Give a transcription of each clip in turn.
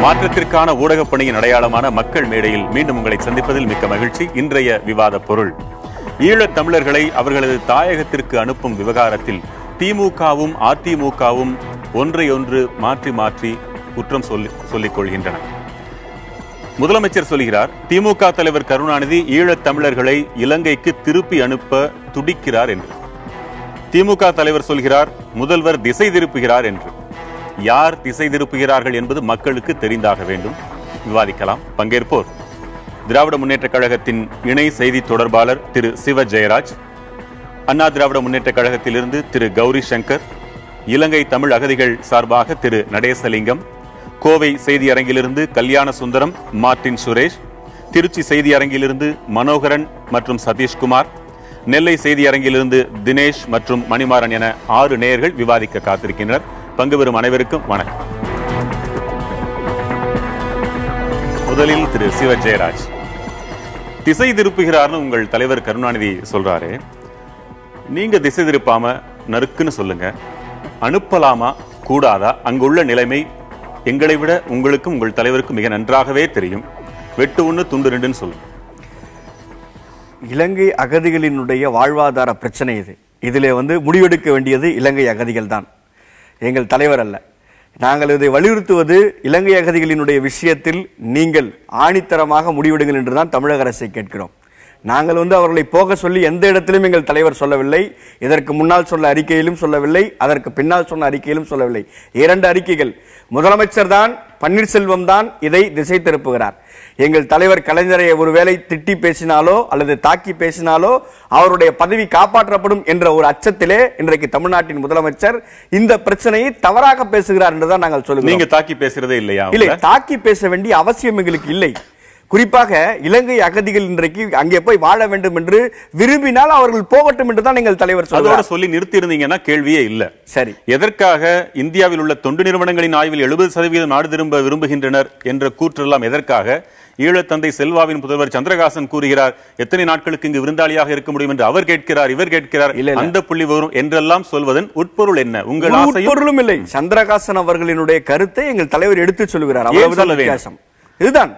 மாற்றத்திற்கான ஊடகப் பணியின் அடையாளமான மக்கள் மேடையில் மீண்டும் உங்களை சந்திப்பதில் மிக்க மகிழ்ச்சி. இன்றைய விவாத பொருள், ஈழத் தமிழர்களை அவர்களது தாயகத்திற்கு அனுப்பும் விவகாரத்தில் திமுகவும் அதிமுகவும் ஒன்றையொன்று மாற்றி மாற்றி குற்றம் சொல்லிக் கொள்கின்றன. முதலமைச்சர் சொல்கிறார், திமுக தலைவர் கருணாநிதி ஈழத் தமிழர்களை இலங்கைக்கு திருப்பி அனுப்ப துடிக்கிறார் என்று. திமுக தலைவர் சொல்கிறார், முதல்வர் திசை திருப்புகிறார் என்று. யார் திசை திருப்புகிறார்கள் என்பது மக்களுக்கு தெரிந்தாக வேண்டும். விவாதிக்கலாம். பங்கேற்போர்: திராவிட முன்னேற்ற கழகத்தின் இணை செய்தி தொடர்பாளர் திரு சிவ ஜெயராஜ், அண்ணா திராவிட முன்னேற்ற கழகத்திலிருந்து திரு கௌரி சங்கர், இலங்கை தமிழ் அகதிகள் சார்பாக திரு நடேசலிங்கம், கோவை செய்தி அரங்கிலிருந்து கல்யாண சுந்தரம், மார்டின் சுரேஷ், திருச்சி செய்தி அரங்கிலிருந்து மனோகரன் மற்றும் சதீஷ்குமார், நெல்லை செய்தி அரங்கிலிருந்து தினேஷ் மற்றும் மணிமாறன் என 6 நேயர்கள் விவாதிக்க காத்திருக்கின்றனர். பங்கு பெறும் அனைவருக்கும் வணக்கம். முதலில் திரு சிவ ஜெயராஜ், திசை திருப்புகிறார்னு உங்கள் தலைவர் கருணாநிதி சொல்றாரு. நீங்க திசை திருப்பாம நறுக்குன்னு சொல்லுங்க, அனுப்பலாமா கூடாதா? அங்குள்ள நிலைமை எங்களை விட உங்களுக்கும் உங்கள் தலைவருக்கும் மிக நன்றாகவே தெரியும். வெட்டு ஒன்று துண்டு ரெண்டுன்னு சொல்லுங்க. இலங்கை அகதிகளினுடைய வாழ்வாதார பிரச்சனை இது. இதிலே முடிவெடுக்க வேண்டியது இலங்கை அகதிகள் தான், எங்கள் தலைவர் அல்ல. நாங்கள் இதை வலியுறுத்துவது, இலங்கை அகதிகளினுடைய விஷயத்தில் நீங்கள் ஆணித்தரமாக முடிவெடுங்கள் என்றுதான் தமிழக அரசை கேட்கிறோம். நாங்கள் அவர்களை போக சொல்லி எந்த இடத்திலும் எங்கள் தலைவர் சொல்லவில்லை. இதற்கு முன்னால் சொன்ன அறிக்கையிலும் சொல்லவில்லை, அதற்கு பின்னால் சொன்ன அறிக்கையிலும் சொல்லவில்லை. 2 அறிக்கைகள். முதலமைச்சர் தான், பன்னீர்செல்வம் தான் இதை திசை திருப்புகிறார். எங்கள் தலைவர் கலைஞரை ஒருவேளை திட்டி பேசினாலோ அல்லது தாக்கி பேசினாலோ அவருடைய பதவி காப்பாற்றப்படும் என்ற ஒரு அச்சத்திலே இன்றைக்கு தமிழ்நாட்டின் முதலமைச்சர் இந்த பிரச்சனையை தவறாக பேசுகிறார் என்றுதான் நாங்கள் சொல்லுகிறோம். நீங்க தாக்கி பேசுறதே இல்லையா? இல்லை, தாக்கி பேச வேண்டிய அவசியம் எங்களுக்கு இல்லை. குறிப்பாக இலங்கை அகதிகள் இன்றைக்கு அங்கே போய் வாழ வேண்டும் என்று விரும்பினால் அவர்கள் போகட்டும் என்றுதான் எங்கள் தலைவர் சொல்றார். சொல்லி நிறுத்தி இருந்தீங்கன்னா கேள்வியே இல்ல. சரி, எதற்காக இந்தியாவில் உள்ள தொண்டு நிறுவனங்களின் ஆய்வில் 70% நாடு திரும்ப விரும்புகின்றனர் என்ற கூற்றெல்லாம் எதற்காக? ஈழத்தந்தை செல்வாவின் புதல்வர் சந்திரகாசன் கூறுகிறார், எத்தனை நாட்களுக்கு இங்கு விருந்தாளியாக இருக்க முடியும் என்று அவர் கேட்கிறார், இவர் கேட்கிறார், அந்த புள்ளி வரும் என்றெல்லாம் சொல்வதன் உட்பொருள் என்ன? உங்கள் உட்பொருளும் இல்லை. சந்திரகாசன் அவர்களினுடைய கருத்தை எங்கள் தலைவர் எடுத்து சொல்லுகிறார். அவ்வளவுதான் வித்தியாசம். இதுதான்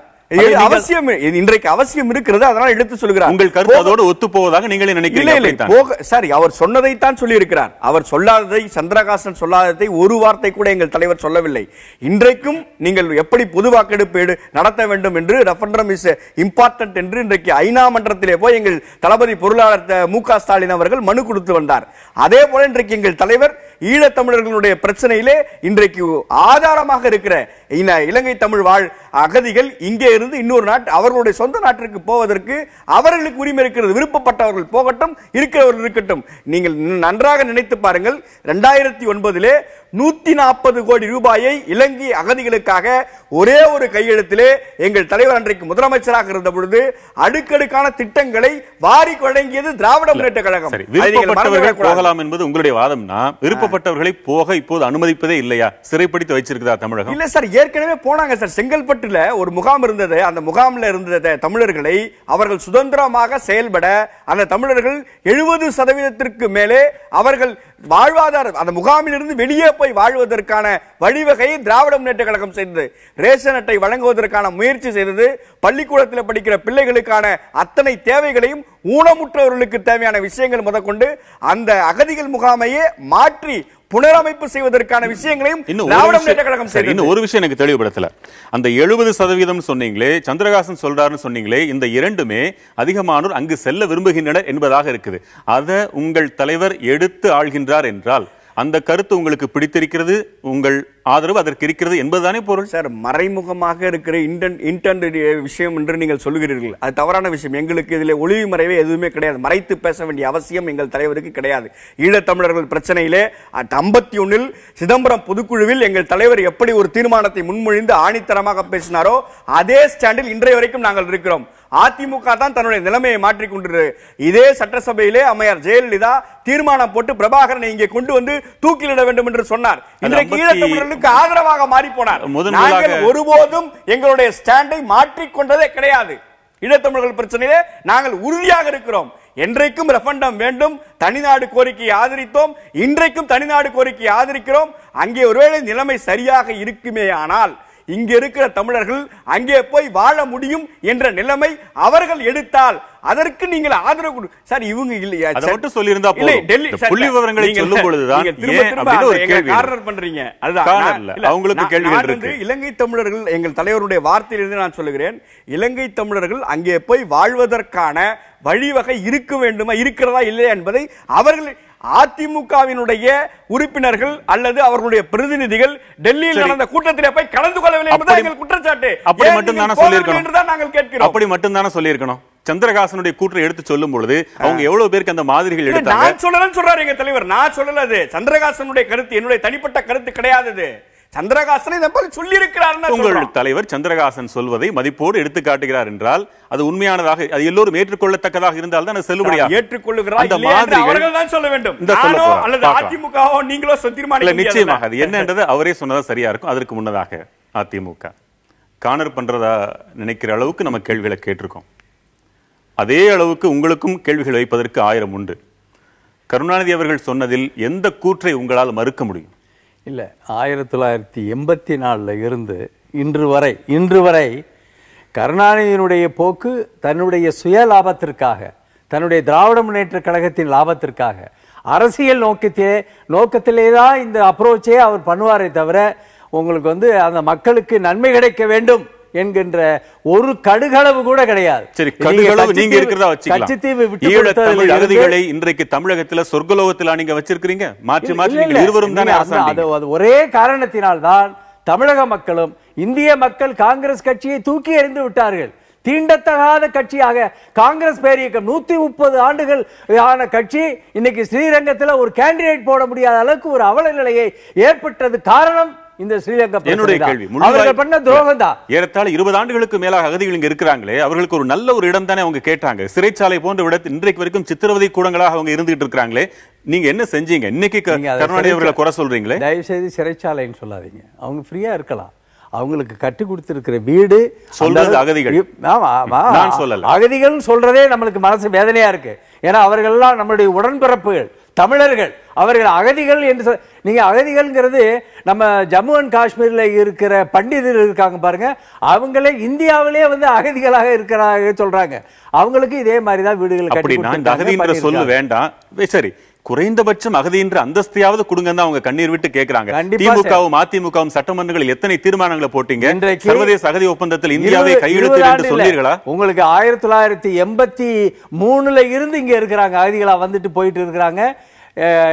அவசியம், இன்றைக்கு அவசியம் இருக்கிறது, அதனால எடுத்து சொல்கிறார். உங்கள் கருத்து அதோடு ஒத்து போவதாக நீங்களே நினைக்கிறீங்க? சரி, அவர் சொன்னதைத்தான் சொல்லி இருக்கிறார். அவர் சொல்லாததை, சந்திரகாசன் சொல்லாததை ஒரு வார்த்தை கூட எங்கள் தலைவர் சொல்லவில்லை. இன்றைக்கும் நீங்கள் எப்படி பொது வாக்கெடுப்பு நடத்த வேண்டும் என்று, ரெஃபரண்டம் இஸ் இம்பார்ட்டன்ட் என்று இன்றைக்கு ஐநா மன்றத்திலே போய் எங்கள் தளபதி பொருளாளர் மு.க. ஸ்டாலின் அவர்கள் மனு கொடுத்து வந்தார். அதே போல இன்றைக்கு எங்கள் தலைவர் ஈழத்தமிழர்களுடைய பிரச்சனையிலே இன்றைக்கு ஆதாரமாக இருக்கிற இலங்கை தமிழ் வாழ் அகதிகள் இங்கே இருந்து இன்னொரு நாட்டு, அவர்களுடைய சொந்த நாட்டிற்கு போவதற்கு அவர்களுக்கு உரிமை இருக்கிறது. விருப்பப்பட்டவர்கள் போகட்டும், இருக்கிறவர்கள் இருக்கட்டும். நீங்கள் நன்றாக நினைத்து பாருங்கள், 2009 140 கோடி ரூபாயை இலங்கை அகதிகளுக்காக ஒரே ஒரு கையெழுத்திலே எங்கள் தலைவர் அன்றைக்கு முதலமைச்சராக இருந்த பொழுது அடுக்கடுக்கான திட்டங்களை வாரி வழங்கியது திராவிட முன்னேற்ற கழகம். விருப்பப்பட்டவர்கள் போகலாம் என்பது உங்களுடைய வாதம்னா, விருப்பப்பட்டவர்களை போக இப்போது அனுமதிப்பதே இல்லையா? சிறைப்பிடித்து வச்சிருக்கிறதா தமிழகம்? இல்ல சார், ஏற்கனவே போனாங்க சார். செங்கல்பட்டுல ஒரு முகாம் இருந்தது. அந்த முகாமில் இருந்த தமிழர்களை அவர்கள் சுதந்திரமாக செயல்பட, அந்த தமிழர்கள் 70% மேலே அவர்கள் வாழ்வாதார அந்த முகாமில் இருந்து வெளியே போய் வாழ்வதற்கான வழிவகையை திராவிட முன்னேற்ற கழகம் செய்தது. ரேஷன் அட்டை வழங்குவதற்கான முயற்சி செய்தது. பள்ளிக்கூடத்தில் படிக்கிற பிள்ளைகளுக்கான அத்தனை தேவைகளையும், ஊனமுற்றவர்களுக்கு தேவையான விஷயங்கள் முதற்கொண்டு அந்த அகதிகள் முகாமையே மாற்றி புனரமைப்பு செய்வதற்கான விஷயங்களையும் திராவிட முன்னேற்ற கழகம் செய்தது. இன்னும் ஒரு விஷயம் எனக்கு தெளிவுபடுத்தல. அந்த 70% சொன்னீங்களே, சந்திரகாசன் சொல்றாருன்னு சொன்னீங்களே, இந்த இரண்டுமே அதிகமானோர் அங்கு செல்ல விரும்புகின்றனர் என்பதாக இருக்குது. அதை உங்கள் தலைவர் எடுத்து ஆள்கின்றார் என்றால் அந்த கருத்து உங்களுக்கு பிடித்திருக்கிறது, உங்கள் ஆதரவு அதற்கு இருக்கிறது என்பதுதானே பொருள். சார், மறைமுகமாக இருக்கிற இன்டென்ட் விஷயம் என்று நீங்கள் சொல்லுகிறீர்கள், அது தவறான விஷயம். எங்களுக்கு இதில் ஒளிவு மறைவே எதுவுமே கிடையாது. மறைத்து பேச வேண்டிய அவசியம் எங்கள் தலைவருக்கு கிடையாது. ஈழத்தமிழர்கள் பிரச்சனையிலே 51 சிதம்பரம் பொதுக்குழுவில் எங்கள் தலைவர் எப்படி ஒரு தீர்மானத்தை முன்மொழிந்து ஆணித்தரமாக பேசினாரோ அதே ஸ்டாண்டில் இன்றைய வரைக்கும் நாங்கள் இருக்கிறோம். அதிமுக தான் தன்னுடைய நிலைமையை மாற்றிக் கொண்டிருக்கிறது. இதே சட்டசபையிலே அம்மையார் ஜெயலலிதா தீர்மானம் போட்டு பிரபாகரனை இங்கே கொண்டு வந்து தூக்கிலிட வேண்டும் என்று சொன்னார். இன்றைக்கு ஈழத்தமிழர்களுக்கு ஆதரவாக மாறி போனார். நாங்கள் ஒருபோதும் எங்களுடைய ஸ்டாண்டை மாற்றிக்கொண்டதே கிடையாது. ஈழத்தமிழர்கள் பிரச்சனையிலே நாங்கள் உறுதியாக இருக்கிறோம். என்றைக்கும் ரெஃபரண்டம் வேண்டும், தனிநாடு கோரிக்கையை ஆதரித்தோம், இன்றைக்கும் தனிநாடு கோரிக்கையை ஆதரிக்கிறோம். அங்கே ஒருவேளை நிலைமை சரியாக இருக்குமே ஆனால் இங்க இருக்கிற தமிழர்கள் அங்கே போய் வாழ முடியும் என்ற நிலைமை அவர்கள் எடுத்தால் அதற்கு நீங்கள் ஆதரவு சார். இவங்க இல்லையா அதை மட்டும் சொல்லியிருந்தா போதும். டெல்லி புள்ளி விவரங்களை சொல்லும் பொழுதுதான் கார்னர் பண்றீங்க. அவங்களுக்கு கேள்விகள் இருக்கு. இலங்கை தமிழர்கள், எங்கள் தலைவருடைய வார்த்தையிலிருந்து நான் சொல்லுகிறேன், இலங்கை தமிழர்கள் அங்கே போய் வாழ்வதற்கான வழிவகை இருக்க வேண்டுமா, இருக்கிறதா இல்லையா என்பதை அவர்கள் அதிமுகவினுடைய உறுப்பினர்கள் அல்லது அவர்களுடைய பிரதிநிதிகள் டெல்லியில் நடந்த கூட்டத்திலே போய் கலந்து கொள்ளவில்லை என்பது எங்கள் குற்றச்சாட்டு. அப்படி மட்டும் தானே சொல்லியிருக்கணும் என்றுதான் நாங்கள் கேட்கிறோம். அப்படி மட்டும் தானே சொல்லியிருக்கணும். சந்திரகாசனுடைய கூற்றை எடுத்து சொல்லும் பொழுது அவங்க எவ்வளவு பேருக்கு அந்த மாதிரிகள் எடுத்தாங்க. நான் சொல்லலன்னு சொல்றாரு எங்க தலைவர். நான் சொல்லல. அது சந்திரகாசனுடைய கருத்து, என்னுடைய தனிப்பட்ட கருத்து கிடையாது. சந்திரகாசனை சொல்லி இருக்கிறார். உங்கள் தலைவர் சந்திரகாசன் சொல்வதை மதிப்போடு எடுத்து காட்டுகிறார் என்றால் அது உண்மையானதாக, அது எல்லோரும் ஏற்றுக்கொள்ளத்தக்கதாக இருந்தால் தான் செல்லுபடியாக ஏற்றுக்கொள்ளுகிறார். அவர்கள் தான் சொல்ல வேண்டும். அல்லது அதிமுகவோ நீங்களோ தீர்மானிக்க நிச்சயமாக அது என்னன்றது அவரே சொன்னதா சரியா இருக்கும். அதற்கு முன்னதாக அதிமுக கார்னர் பண்றதா நினைக்கிற அளவுக்கு நம்ம கேள்விகளை கேட்டிருக்கோம். அதே அளவுக்கு உங்களுக்கும் கேள்விகள் வைப்பதற்கு 1000 உண்டு. கருணாநிதி அவர்கள் சொன்னதில் எந்த கூற்றை உங்களால் மறுக்க முடியும்? இல்லை, 1984 இருந்து இன்று வரை கருணாநிதியினுடைய போக்கு தன்னுடைய சுய லாபத்திற்காக, தன்னுடைய திராவிட முன்னேற்ற கழகத்தின் லாபத்திற்காக, அரசியல் நோக்கத்திலே தான் இந்த அப்ரோச்சே அவர் பண்ணுவாரே தவிர உங்களுக்கு அந்த மக்களுக்கு நன்மை கிடைக்க வேண்டும் என்கின்ற ஒரு கடுகளவு கூட கிடையாது. சரி, கடுகளவு நீங்க இருக்கிறதா வச்சுக்கலாம். ஈழத்தமிழ் அகதிகளை இன்றைக்கு தமிழகத்துல சொர்க்கலோகத்துல நீங்க வச்சிருக்கீங்க. மாற்றி மாற்றி நீங்கள் இருவரும் தானே அரசாங்கம். ஒரே காரணத்தினால் தான் தமிழக மக்களும் இந்திய மக்கள் காங்கிரஸ் கட்சியை தூக்கி எறிந்து விட்டார்கள். தீண்டத்தகாத கட்சியாக காங்கிரஸ் பேரியக்கம் 130 ஆண்டுகள் ஆன கட்சி இன்னைக்கு ஸ்ரீரங்கத்தில் ஒரு கேண்டிடேட் போட முடியாத அளவுக்கு ஒரு அவல நிலையை ஏற்பட்டது. காரணம் இந்த ஸ்ரீலங்கா. என்னுடைய கேள்வி, அவர்கள் பண்ண துரோகம் தான். ஏறத்தாழ 20 ஆண்டுகளுக்கு மேலாக அகதிகள் இங்க இருக்கிறாங்களே, அவர்களுக்கு ஒரு நல்ல ஒரு இடம் தானே அவங்க கேட்டாங்க. சிறைச்சாலை போன்ற இடத்தில் இன்றைக்கு வரைக்கும் சித்திரவதை கூடங்களாக அவங்க இருந்துகிட்டு இருக்காங்களே, நீங்க என்ன செஞ்சீங்க? இன்னைக்கு கருணாநிதி அவர்களை குறை சொல்றீங்களே. தயவு செய்து சிறைச்சாலைன்னு சொல்லாதீங்க. அவங்க ஃப்ரீயா இருக்கலாம். அவங்களுக்கு கட்டி கொடுத்திருக்கிற வீடு சொல்றது அகதிகள். அகதிகள் சொல்றதே நம்மளுக்கு மனசு வேதனையா இருக்கு. ஏன்னா அவர்கள் எல்லாம் நம்மளுடைய உடன்பிறப்புகள், தமிழர்கள். அவர்கள் அகதிகள் என்று நீங்க அகதிகள்ங்கிறது நம்ம ஜம்மு அண்ட் காஷ்மீர்ல இருக்கிற பண்டிதர்கள் இருக்காங்க பாருங்க, அவங்களே இந்தியாவிலே அகதிகளாக இருக்கிறாங்க சொல்றாங்க. அவங்களுக்கு இதே மாதிரிதான் வீடுகள் கட்டி. அகதி சொல்ல வேண்டாம். சரி, குறைந்தபட்சம் அகதி என்ற அந்தஸ்தையாவது கொடுங்க தான் அவங்க கண்ணீர் விட்டு கேட்கிறாங்க. திமுகவும் அதிமுகவும் சட்டமன்றங்களில் எத்தனை தீர்மானங்களை போட்டீங்க? சர்வதேச அகதி ஒப்பந்தத்தில் இந்தியாவை கையெழுத்து என்று சொன்னீர்களா? உங்களுக்கு 1983 இருந்து இங்க இருக்கிறாங்க, அகதிகளா வந்துட்டு போயிட்டு இருக்கிறாங்க.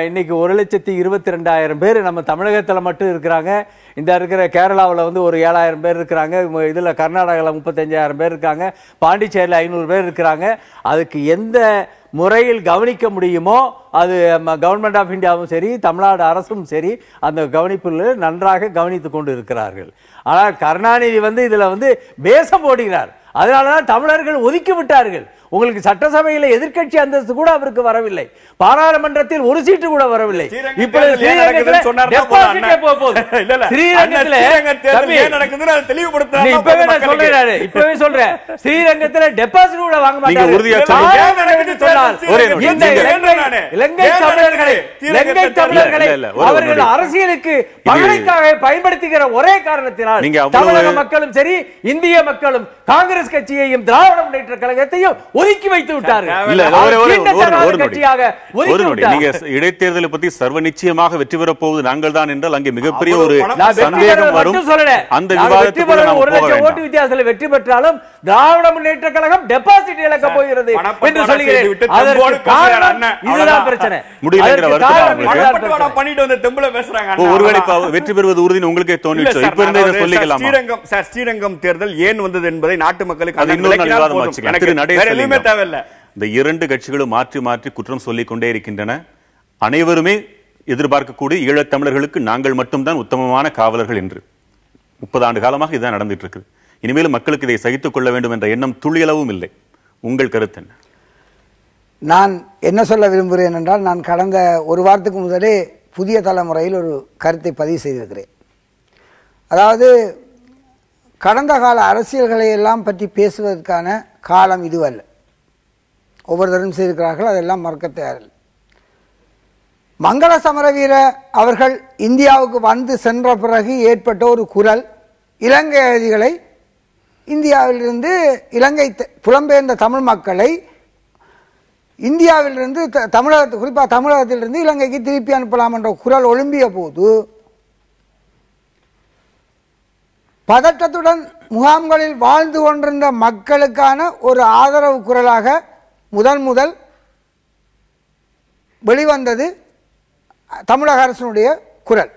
இன்னைக்கு 1,22,000 பேர் நம்ம தமிழகத்தில் மட்டும் இருக்கிறாங்க. இந்த இருக்கிற கேரளாவில் ஒரு 7,000 பேர் இருக்கிறாங்க. இதில் கர்நாடகாவில் 35,000 பேர் இருக்காங்க. பாண்டிச்சேரியில் 500 பேர் இருக்கிறாங்க. அதுக்கு எந்த முறையில் கவனிக்க முடியுமோ அது கவர்மெண்ட் ஆஃப் இந்தியாவும் சரி, தமிழ்நாடு அரசும் சரி, அந்த கவனிப்பில் நன்றாக கவனித்துக் கொண்டு இருக்கிறார்கள். ஆனால் கருணாநிதி இதுல வேஷம் போடுகிறார். அதனாலதான் தமிழர்கள் ஒதுக்கி விட்டார்கள். உங்களுக்கு சட்டசபையில் எதிர்க்கட்சி அந்தஸ்து கூட அவருக்கு வரவில்லை. பாராளுமன்றத்தில் ஒரு சீட்டு கூட வரவில்லை. ஸ்ரீரங்கத்தில் டெபாசிட் கூட வாங்க மாட்டாங்க. இலங்கை தமிழர்களை அவர்கள் அரசியலுக்கு பகடைக்காக பயன்படுத்துகிற ஒரே காரணத்தினால் தமிழக மக்களும் சரி, இந்திய மக்களும் காங்கிரஸ் கட்சியையும் திராவிட முன்னேற்ற கழகத்தையும் ஒதுக்கி வைத்து விட்டார்கள். இடைத்தேர்தலை பத்தி சர்வ நிச்சயமாக வெற்றி பெற போவது நாங்கள் தான் என்றால் அங்கே மிகப்பெரிய ஒரு சந்தேகம் வரும். அந்த விவாதத்துக்குள்ள நாம் போக வேண்டாம். ஓட்டு வித்தியாசத்தில் வெற்றி பெற்றாலும் திராவிட முன்னேற்ற கழகம் டெபாசிட் இழக்க போகிறது என்று சொல்கிறேன். இதுதான் பிரச்சனை. ஒருவேளை வெற்றி பெறுவது உறுதி உங்களுக்கே தோன்றிச்சு. இப்ப இருந்தே சொல்லிக்கலாம். ஸ்ரீரங்கம் தேர்தல் ஏன் வந்தது என்பதை நாட்டு மக்களுக்கு இந்த இரண்டு கட்சிகளும் மாற்றி மாற்றி குற்றம் சொல்லிக் கொண்டே இருக்கின்றன. அனைவருமே எதிர்பார்க்கக்கூடிய ஈழத்தமிழர்களுக்கு நாங்கள் மட்டும்தான் உத்தமமான காவலர்கள் என்று 30 ஆண்டு காலமாக இதுதான் நடந்துட்டு இருக்கு. இனிமேலும் மக்களுக்கு இதை சகித்துக் கொள்ள வேண்டும் என்ற எண்ணம் துளியளவும் இல்லை. உங்கள் கருத்து என்ன? நான் என்ன சொல்ல விரும்புகிறேன் என்றால், நான் கடந்த ஒரு வாரத்துக்கு முதலே புதிய தலைமுறையில் ஒரு கருத்தை பதிவு செய்திருக்கிறேன். அதாவது கடந்த கால அரசியல்களை எல்லாம் பற்றி பேசுவதற்கான காலம் இதுவல்ல. ஒவ்வொருத்தரும் செய்திருக்கிறார்கள், அதெல்லாம் மறக்க தேவையில்லை. மங்கள சமரவீர அவர்கள் இந்தியாவுக்கு வந்து சென்ற பிறகு ஏற்பட்ட ஒரு குரல், இலங்கை அகதிகளை இந்தியாவிலிருந்து இலங்கை புலம்பெயர்ந்த தமிழ் மக்களை இந்தியாவிலிருந்து குறிப்பாக தமிழகத்திலிருந்து இலங்கைக்கு திருப்பி அனுப்பலாம் என்ற குரல் எழும்பிய போது பதட்டத்துடன் முகாம்களில் வாழ்ந்து கொண்டிருந்த மக்களுக்கான ஒரு ஆதரவு குரலாக முதல் வெளிவந்தது தமிழக அரசினுடைய குரல்.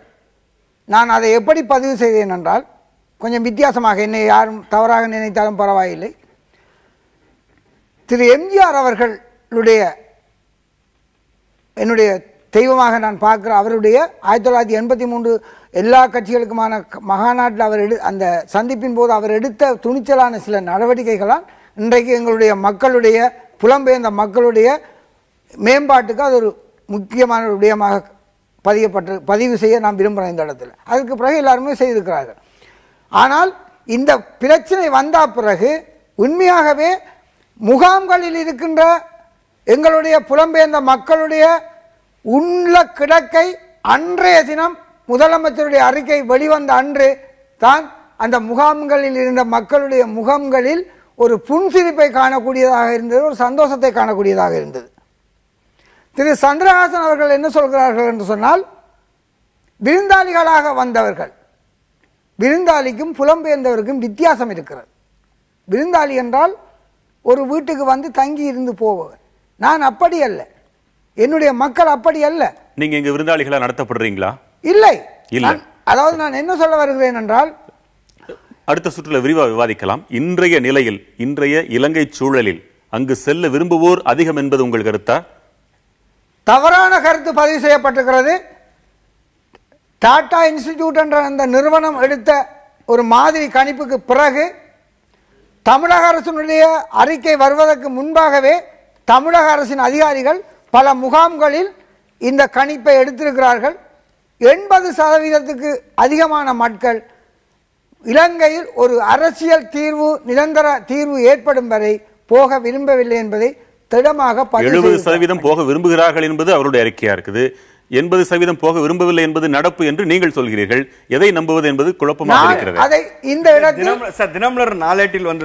நான் அதை எப்படி பதிவு செய்தேன் என்றால், கொஞ்சம் வித்தியாசமாக, என்னை யாரும் தவறாக நினைத்தாலும் பரவாயில்லை, திரு எம்ஜிஆர் அவர்களுடைய என்னுடைய தெய்வமாக நான் பார்க்கிற அவருடைய 1983 எல்லா கட்சிகளுக்குமான மகாநாட்டில் அவர் அந்த சந்திப்பின் போது அவர் எடுத்த துணிச்சலான சில நடவடிக்கைகளால் இன்றைக்கு எங்களுடைய மக்களுடைய மக்களுடைய மேம்பாட்டுக்கு அது ஒரு முக்கியமான விடயமாக பதிவு செய்ய நான் விரும்புகிறேன் இந்த இடத்துல. அதுக்கு பிறகு எல்லாருமே செய்திருக்கிறார்கள். ஆனால் இந்த பிரச்சனை வந்த பிறகு உண்மையாகவே முகாம்களில் இருக்கின்ற எங்களுடைய புலம்பெயர்ந்த மக்களுடைய உள்ள கிடக்கை அன்றைய தினம் முதலமைச்சருடைய அறிக்கை வெளிவந்த அன்று தான் அந்த முகாம்களில் இருந்த மக்களுடைய முகங்களில் ஒரு புன்சிரிப்பை காணக்கூடியதாக இருந்தது, ஒரு சந்தோஷத்தை காணக்கூடியதாக இருந்தது. திரு சந்திரகாசன் அவர்கள் என்ன சொல்கிறார்கள் என்று சொன்னால், விருந்தாளிகளாக வந்தவர்கள், விருந்தாளிக்கும் புலம்பெயர்ந்தவருக்கும் வித்தியாசம் இருக்கிறது. விருந்தாளி என்றால் ஒரு வீட்டுக்கு வந்து தங்கி இருந்து போபவர். நான் அப்படி அல்ல, என்னுடைய மக்கள் அப்படி அல்ல. நீங்க இங்க விருந்தாளிகளா நடத்தப்படுறீங்களா? இல்லை. அதாவது நான் என்ன சொல்ல வருகிறேன் என்றால், அடுத்த சுற்றுல விரிவாக விவாதிக்கலாம். இன்றைய நிலையில், இன்றைய இலங்கை சூழலில் அங்கு செல்ல விரும்புவோர் அதிகம் என்பது உங்கள் கருத்தா? தவறான கருத்து பதிவு செய்யப்பட்டிருக்கிறது. டாடா இன்ஸ்டிடியூட் என்ற அந்த நிறுவனம் எடுத்த ஒரு மாதிரி கணிப்புக்கு பிறகு தமிழக அரசினுடைய அறிக்கை வருவதற்கு முன்பாகவே தமிழக அரசின் அதிகாரிகள் பல முகாம்களில் இந்த கணிப்பை எடுத்திருக்கிறார்கள். 80% அதிகமான மக்கள் இலங்கையில் ஒரு அரசியல் தீர்வு, நிரந்தர தீர்வு ஏற்படும் வரை போக விரும்பவில்லை என்பதை திடமாக 70% போக விரும்புகிறார்கள் என்பது அவருடைய அறிக்கையா இருக்குது. 80% போக விரும்பவில்லை என்பது நடப்பு என்று நீங்கள் சொல்கிறீர்கள். எதை நம்புவது என்பது குழப்பமாக இருக்கிறது. அதை இந்த இடத்தில் தினமலர் நாளேட்டில் வந்து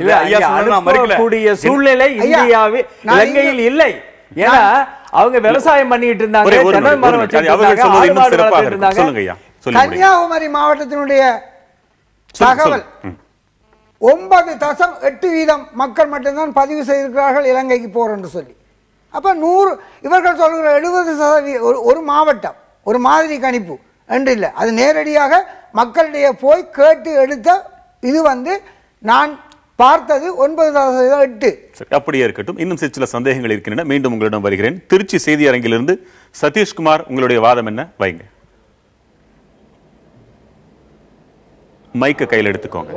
சூழ்நிலை இந்தியாவில் இலங்கையில் இல்லை. ஏன்னா அவங்க விவசாயம் பண்ணிட்டு இருந்தாங்க, கன்னியாகுமரி மாவட்டத்தினுடைய தகவல் 9.8% மக்கள் மட்டும்தான் பதிவு செய்திருக்கிறார்கள் இலங்கைக்கு போறோம் என்று சொல்லி. அப்ப 100 இவர்கள் சொல்கிற 70% ஒரு மாவட்டம், ஒரு மாதிரி கணிப்பு என்று இல்லை. அது நேரடியாக மக்களிடையே போய் கேட்டு எடுத்த இது வந்து நான் பார்த்தது 9.8. அப்படியே இருக்கட்டும். இன்னும் சில சந்தேகங்கள் இருக்கின்றன. மீண்டும் உங்களிடம் வருகிறேன். திருச்சி செய்தி அரங்கிலிருந்து சதீஷ்குமார், உங்களுடைய வாதம் என்ன? வைங்க, மைக்க கையில் எடுத்துக்கோங்க.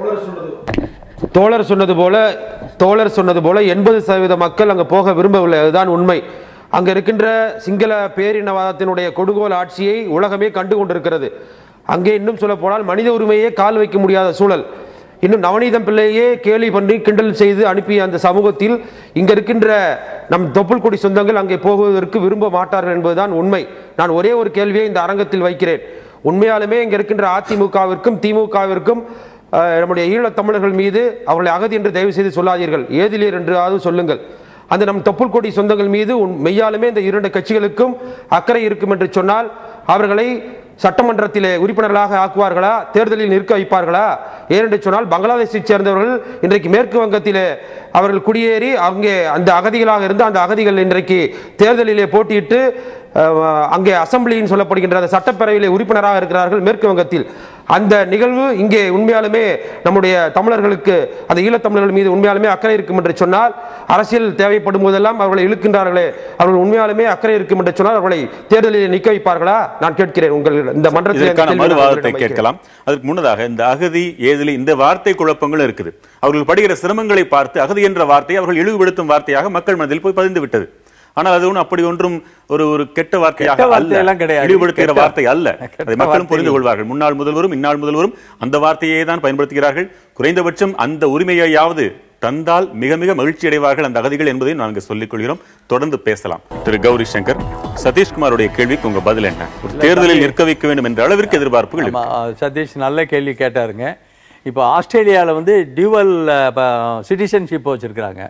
தோழர் சொன்னது போல 80% மக்கள் அங்க போக விரும்பவில்லை, அதுதான் உண்மை. அங்க இருக்கின்ற சிங்கள பேரினவாதத்தினுடைய கொடுங்கோல் ஆட்சியை உலகமே கண்டு கொண்டிருக்கிறது. அங்கே இன்னும் சொல்ல போனால் மனித உரிமையே கால் வைக்க முடியாத சூழல். இன்னும் நவநீதம் பிள்ளையே கேலி பண்ணி கிண்டல் செய்து அனுப்பிய அந்த சமூகத்தில் இங்க இருக்கின்ற நம் தொப்புள் கொடி சொந்தங்கள் அங்கே போவதற்கு விரும்ப மாட்டார்கள் என்பதுதான் உண்மை. நான் ஒரே ஒரு கேள்வியை இந்த அரங்கத்தில் வைக்கிறேன். உண்மையாலுமே இங்க இருக்கின்ற அதிமுகவிற்கும் திமுகவிற்கும் நம்முடைய ஈழத் தமிழர்கள் மீது அவர்களை அகதி என்று தயவு செய்து சொல்லாதீர்கள், ஏதிலியர் என்றாவது சொல்லுங்கள். அந்த நம் தொப்புள் கொடி சொந்தங்கள் மீது மெய்யாலுமே இந்த இரண்டு கட்சிகளுக்கும் அக்கறை இருக்கும் என்று சொன்னால் அவர்களை சட்டமன்றத்திலே உறுப்பினர்களாக ஆக்குவார்களா, தேர்தலில் நிற்க வைப்பார்களா? ஏனென்று சொன்னால் பங்களாதேஷை சேர்ந்தவர்கள் இன்றைக்கு மேற்கு வங்கத்திலே அவர்கள் குடியேறி அங்கே அந்த அகதிகளாக இருந்து அந்த அகதிகள் இன்றைக்கு தேர்தலிலே போட்டியிட்டு அங்கே அசம்பிளின்னு சொல்லப்படுகின்ற அந்த சட்டப்பேரவையிலே உறுப்பினராக இருக்கிறார்கள் மேற்கு வங்கத்தில். அந்த நிகழ்வு இங்கே உண்மையாலுமே நம்முடைய தமிழர்களுக்கு, அந்த ஈழத்தமிழர்கள் மீது உண்மையாலுமே அக்கறை இருக்கும் என்று சொன்னால், அரசியல் தேவைப்படும் போதெல்லாம் அவர்களை இழுக்கின்றார்களே, அவர்கள் உண்மையாலுமே அக்கறை இருக்கும் என்று சொன்னால் அவர்களை தேர்தலில் நிற்க வைப்பார்களா? நான் கேட்கிறேன். உங்கள் இந்த மன்றத்தில் கேட்கலாம். அதற்கு முன்னதாக இந்த அகதி ஏதிலி இந்த வார்த்தை குழப்பங்கள் இருக்குது. அவர்கள் படுகிற சிரமங்களை பார்த்து அகதி என்ற வார்த்தையை அவர்கள் இழிவுபடுத்தும் வார்த்தையாக மக்கள் மனதில் போய் பதிந்து விட்டது. ஆனால் அது அப்படி ஒன்றும் ஒரு கெட்ட வார்த்தையாக இழிவுபடுத்துகிற வார்த்தை அல்ல. அதை மக்களும் புரிந்து கொள்வார்கள். முன்னாள் முதல்வரும் இந்நாள் முதல்வரும் அந்த வார்த்தையை தான் பயன்படுத்துகிறார்கள். குறைந்தபட்சம் அந்த உரிமையாவது தந்தால் மிக மிக மகிழ்ச்சி அடைவார்கள் அந்த அகதிகள் என்பதை நாங்கள் சொல்லிக் கொள்கிறோம். தொடர்ந்து பேசலாம். திரு கௌரி சங்கர், சதீஷ்குமாருடைய கேள்விக்கு உங்க பதில் என்ன? ஒரு தேர்தலில் நிற்க வைக்க வேண்டும் என்ற அளவிற்கு எதிர்பார்ப்புகள். சதீஷ் நல்ல கேள்வி கேட்டாருங்க. இப்போ ஆஸ்திரேலியாவில் வந்து டியூவல் சிட்டிசன்ஷிப் வச்சுருக்கிறாங்க.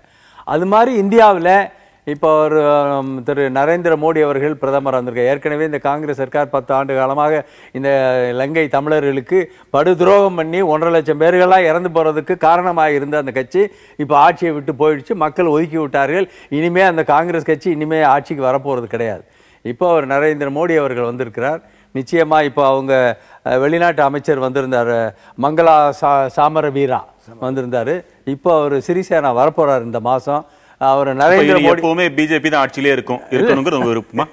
அது மாதிரி இந்தியாவில் இப்போ ஒரு திரு நரேந்திர மோடி அவர்கள் பிரதமர் வந்திருக்கார். ஏற்கனவே இந்த காங்கிரஸ் சர்க்கார் 10 ஆண்டு காலமாக இந்த இலங்கை தமிழர்களுக்கு படு துரோகம் பண்ணி 1.5 லட்சம் பேர்களாக இறந்து போகிறதுக்கு காரணமாக இருந்த அந்த கட்சி இப்போ ஆட்சியை விட்டு போயிடுச்சு. மக்கள் ஒதுக்கி விட்டார்கள். இனிமேல் அந்த காங்கிரஸ் கட்சி இனிமேல் ஆட்சிக்கு வரப்போகிறது கிடையாது. இப்போ அவர் நரேந்திர மோடி அவர்கள் வந்திருக்கிறார். நிச்சயமாக இப்போ அவங்க வெளிநாட்டு அமைச்சர் வந்திருந்தார், மங்களா சாமரவீரா வந்திருந்தார். இப்போ அவர் சிறிசேனா வரப்போறார் இந்த மாதம். அவர் நரேந்திர மோடி எப்பவுமே பிஜேபி தான் ஆட்சியிலே இருக்கணுங்கிற உங்க விருப்பமா?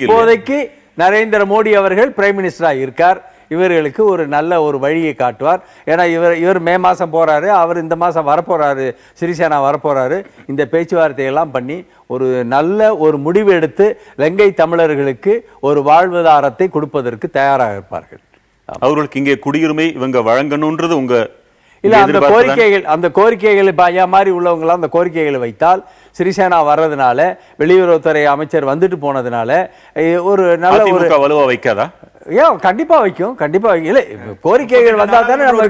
இப்போதைக்கு நரேந்திர மோடி அவர்கள் பிரைம் மினிஸ்டரா இருக்கார். இவர்களுக்கு ஒரு நல்ல ஒரு வழியை காட்டுவார். ஏன்னா இவர் மே மாதம் போறாரு, அவர் இந்த மாதம் வரப்போறாரு, சிறிசேனா வரப்போறாரு. இந்த பேச்சுவார்த்தையெல்லாம் பண்ணி ஒரு நல்ல ஒரு முடிவு எடுத்து இலங்கை தமிழர்களுக்கு ஒரு வாழ்வாதாரத்தை கொடுப்பதற்கு தயாராக இருப்பார்கள். அவர்களுக்கு இங்கே குடியுரிமை இவங்க வழங்கணும்ன்றது உங்க இல்ல அந்த கோரிக்கைகள் ஐயா மாதிரி உள்ளவங்களாம் அந்த கோரிக்கைகளை வைத்தால் சிறிசேனா வர்றதுனால, வெளியுறவுத்துறை அமைச்சர் வந்துட்டு போனதுனால ஒரு நல்ல ஒரு வலுவா வைக்காதா? கண்டிப்பா வைக்கும், கண்டிப்பா இல்ல கோரிக்கைகள் வந்தா தானே நம்ம